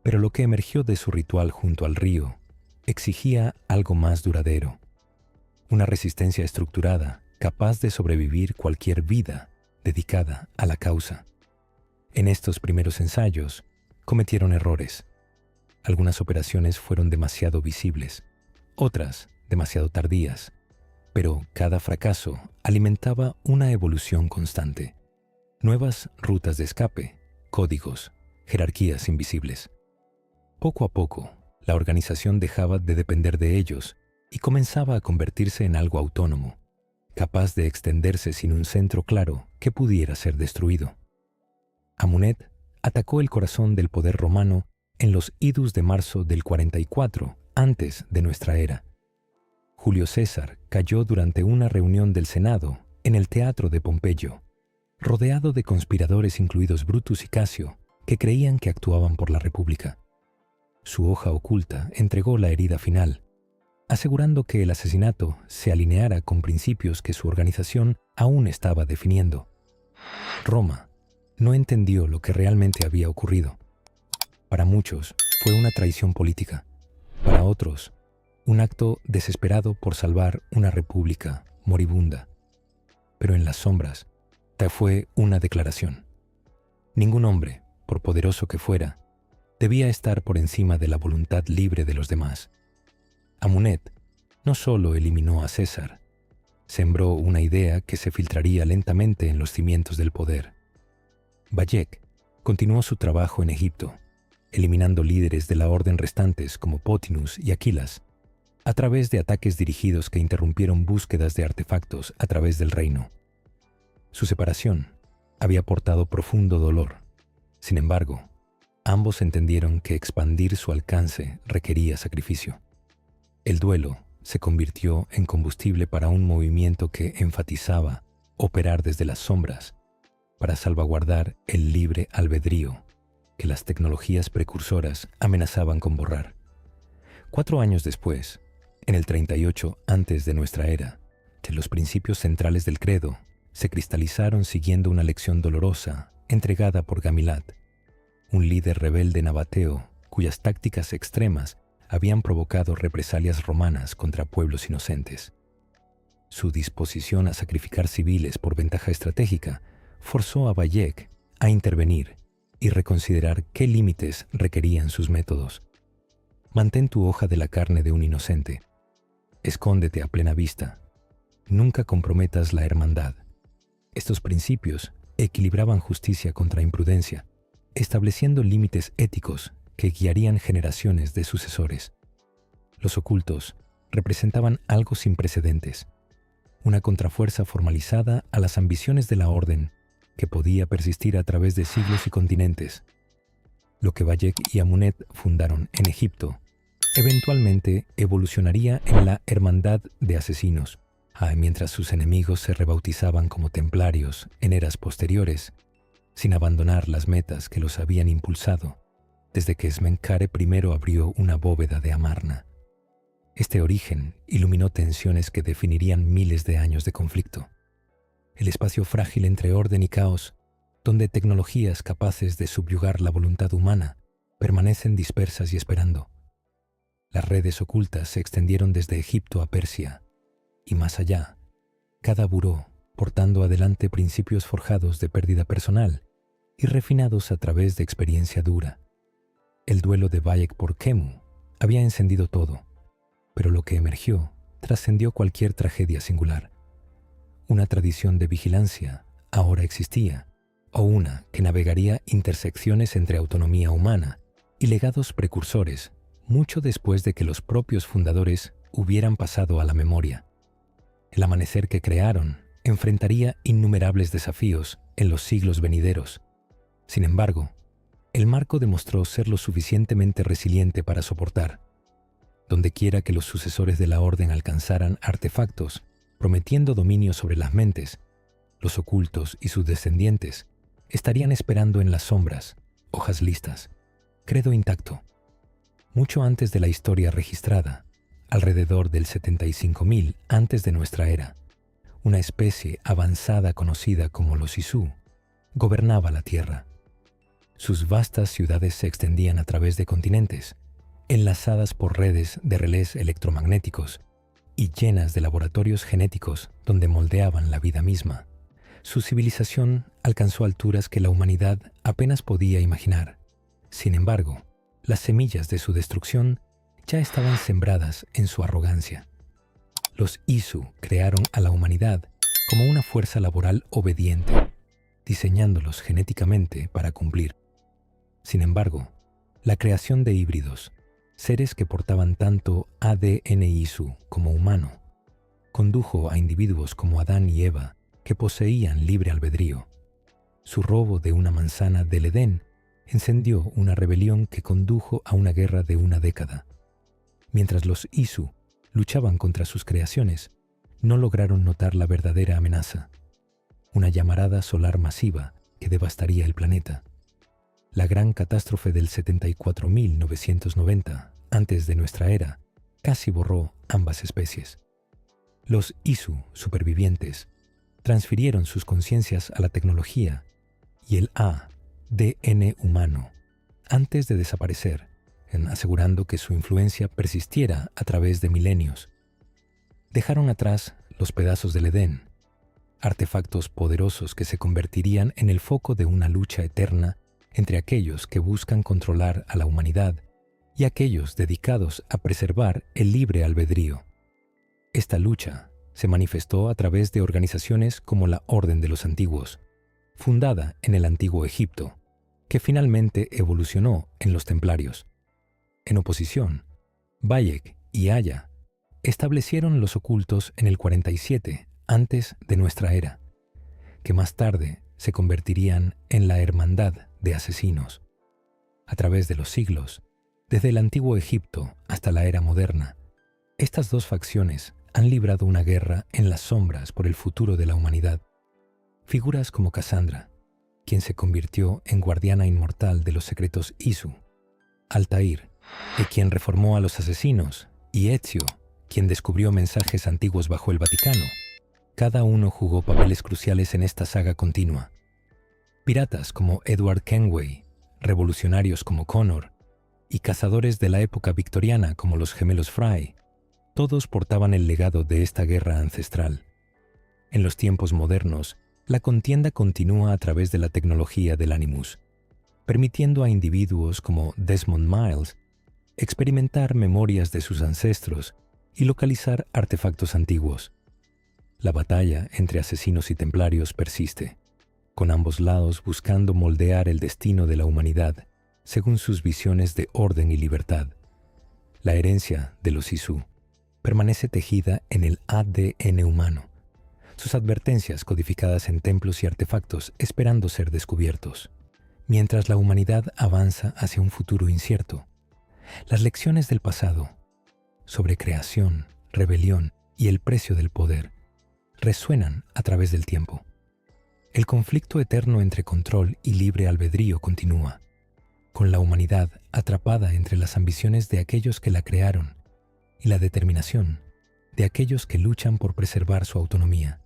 pero lo que emergió de su ritual junto al río exigía algo más duradero, una resistencia estructurada capaz de sobrevivir cualquier vida dedicada a la causa. En estos primeros ensayos cometieron errores. Algunas operaciones fueron demasiado visibles, otras demasiado tardías, pero cada fracaso alimentaba una evolución constante. Nuevas rutas de escape, códigos, jerarquías invisibles. Poco a poco, la organización dejaba de depender de ellos y comenzaba a convertirse en algo autónomo, capaz de extenderse sin un centro claro que pudiera ser destruido. Amunet atacó el corazón del poder romano en los idus de marzo del 44 antes de nuestra era. Julio César cayó durante una reunión del Senado en el teatro de Pompeyo, rodeado de conspiradores incluidos Brutus y Casio, que creían que actuaban por la República. Su hoja oculta entregó la herida final, asegurando que el asesinato se alineara con principios que su organización aún estaba definiendo. Roma no entendió lo que realmente había ocurrido. Para muchos fue una traición política, para otros un acto desesperado por salvar una república moribunda. Pero en las sombras, tal fue una declaración. Ningún hombre, por poderoso que fuera, debía estar por encima de la voluntad libre de los demás. Amunet no solo eliminó a César, sembró una idea que se filtraría lentamente en los cimientos del poder. Bayek continuó su trabajo en Egipto, eliminando líderes de la orden restantes como Potinus y Aquilas, a través de ataques dirigidos que interrumpieron búsquedas de artefactos a través del reino. Su separación había portado profundo dolor. Sin embargo, ambos entendieron que expandir su alcance requería sacrificio. El duelo se convirtió en combustible para un movimiento que enfatizaba operar desde las sombras para salvaguardar el libre albedrío que las tecnologías precursoras amenazaban con borrar. 4 años después, en el 38 antes de nuestra era, los principios centrales del credo se cristalizaron siguiendo una lección dolorosa entregada por Gamilat, un líder rebelde nabateo cuyas tácticas extremas habían provocado represalias romanas contra pueblos inocentes. Su disposición a sacrificar civiles por ventaja estratégica forzó a Bayek a intervenir y reconsiderar qué límites requerían sus métodos. Mantén tu hoja de la carne de un inocente. Escóndete a plena vista. Nunca comprometas la hermandad. Estos principios equilibraban justicia contra imprudencia, estableciendo límites éticos que guiarían generaciones de sucesores. Los ocultos representaban algo sin precedentes, una contrafuerza formalizada a las ambiciones de la orden que podía persistir a través de siglos y continentes. Lo que Bayek y Amunet fundaron en Egipto eventualmente evolucionaría en la Hermandad de Asesinos, mientras sus enemigos se rebautizaban como templarios en eras posteriores, sin abandonar las metas que los habían impulsado desde que Smenkhare I abrió una bóveda de Amarna. Este origen iluminó tensiones que definirían miles de años de conflicto. El espacio frágil entre orden y caos, donde tecnologías capaces de subyugar la voluntad humana permanecen dispersas y esperando. Las redes ocultas se extendieron desde Egipto a Persia, y más allá, cada buró portando adelante principios forjados de pérdida personal y refinados a través de experiencia dura. El duelo de Bayek por Khemu había encendido todo, pero lo que emergió trascendió cualquier tragedia singular. Una tradición de vigilancia ahora existía, o una que navegaría intersecciones entre autonomía humana y legados precursores mucho después de que los propios fundadores hubieran pasado a la memoria. El amanecer que crearon enfrentaría innumerables desafíos en los siglos venideros. Sin embargo, el marco demostró ser lo suficientemente resiliente para soportar. Dondequiera que los sucesores de la orden alcanzaran artefactos, prometiendo dominio sobre las mentes, los ocultos y sus descendientes estarían esperando en las sombras, hojas listas, credo intacto. Mucho antes de la historia registrada, alrededor del 75.000 antes de nuestra era, una especie avanzada conocida como los Sisu gobernaba la Tierra. Sus vastas ciudades se extendían a través de continentes, enlazadas por redes de relés electromagnéticos y llenas de laboratorios genéticos donde moldeaban la vida misma. Su civilización alcanzó alturas que la humanidad apenas podía imaginar. Sin embargo, las semillas de su destrucción ya estaban sembradas en su arrogancia. Los Isu crearon a la humanidad como una fuerza laboral obediente, diseñándolos genéticamente para cumplir. Sin embargo, la creación de híbridos, seres que portaban tanto ADN Isu como humano, condujo a individuos como Adán y Eva que poseían libre albedrío. Su robo de una manzana del Edén encendió una rebelión que condujo a una guerra de una década. Mientras los Isu luchaban contra sus creaciones, no lograron notar la verdadera amenaza, una llamarada solar masiva que devastaría el planeta. La gran catástrofe del 74.990 antes de nuestra era casi borró ambas especies. Los Isu supervivientes transfirieron sus conciencias a la tecnología y el ADN humano antes de desaparecer, asegurando que su influencia persistiera a través de milenios. Dejaron atrás los pedazos del Edén, artefactos poderosos que se convertirían en el foco de una lucha eterna entre aquellos que buscan controlar a la humanidad y aquellos dedicados a preservar el libre albedrío. Esta lucha se manifestó a través de organizaciones como la Orden de los Antiguos, fundada en el Antiguo Egipto, que finalmente evolucionó en los Templarios. En oposición, Bayek y Aya establecieron los ocultos en el 47 antes de nuestra era, que más tarde se convertirían en la Hermandad de Asesinos. A través de los siglos, desde el Antiguo Egipto hasta la era moderna, estas dos facciones han librado una guerra en las sombras por el futuro de la humanidad. Figuras como Cassandra, quien se convirtió en guardiana inmortal de los secretos Isu, Altair, quien reformó a los asesinos, y Ezio, quien descubrió mensajes antiguos bajo el Vaticano. Cada uno jugó papeles cruciales en esta saga continua. Piratas como Edward Kenway, revolucionarios como Connor, y cazadores de la época victoriana como los gemelos Fry, todos portaban el legado de esta guerra ancestral. En los tiempos modernos, la contienda continúa a través de la tecnología del Animus, permitiendo a individuos como Desmond Miles experimentar memorias de sus ancestros y localizar artefactos antiguos. La batalla entre asesinos y templarios persiste, con ambos lados buscando moldear el destino de la humanidad según sus visiones de orden y libertad. La herencia de los Isu permanece tejida en el ADN humano, sus advertencias codificadas en templos y artefactos esperando ser descubiertos. Mientras la humanidad avanza hacia un futuro incierto, las lecciones del pasado sobre creación, rebelión y el precio del poder resuenan a través del tiempo. El conflicto eterno entre control y libre albedrío continúa, con la humanidad atrapada entre las ambiciones de aquellos que la crearon y la determinación de aquellos que luchan por preservar su autonomía.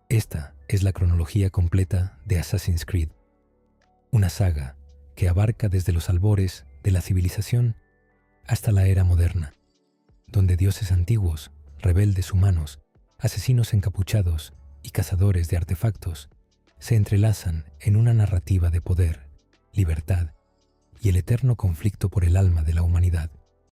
Esta es la cronología completa de Assassin's Creed, una saga que abarca desde los albores de la civilización hasta la era moderna, donde dioses antiguos, rebeldes humanos, asesinos encapuchados y cazadores de artefactos se entrelazan en una narrativa de poder, libertad y el eterno conflicto por el alma de la humanidad.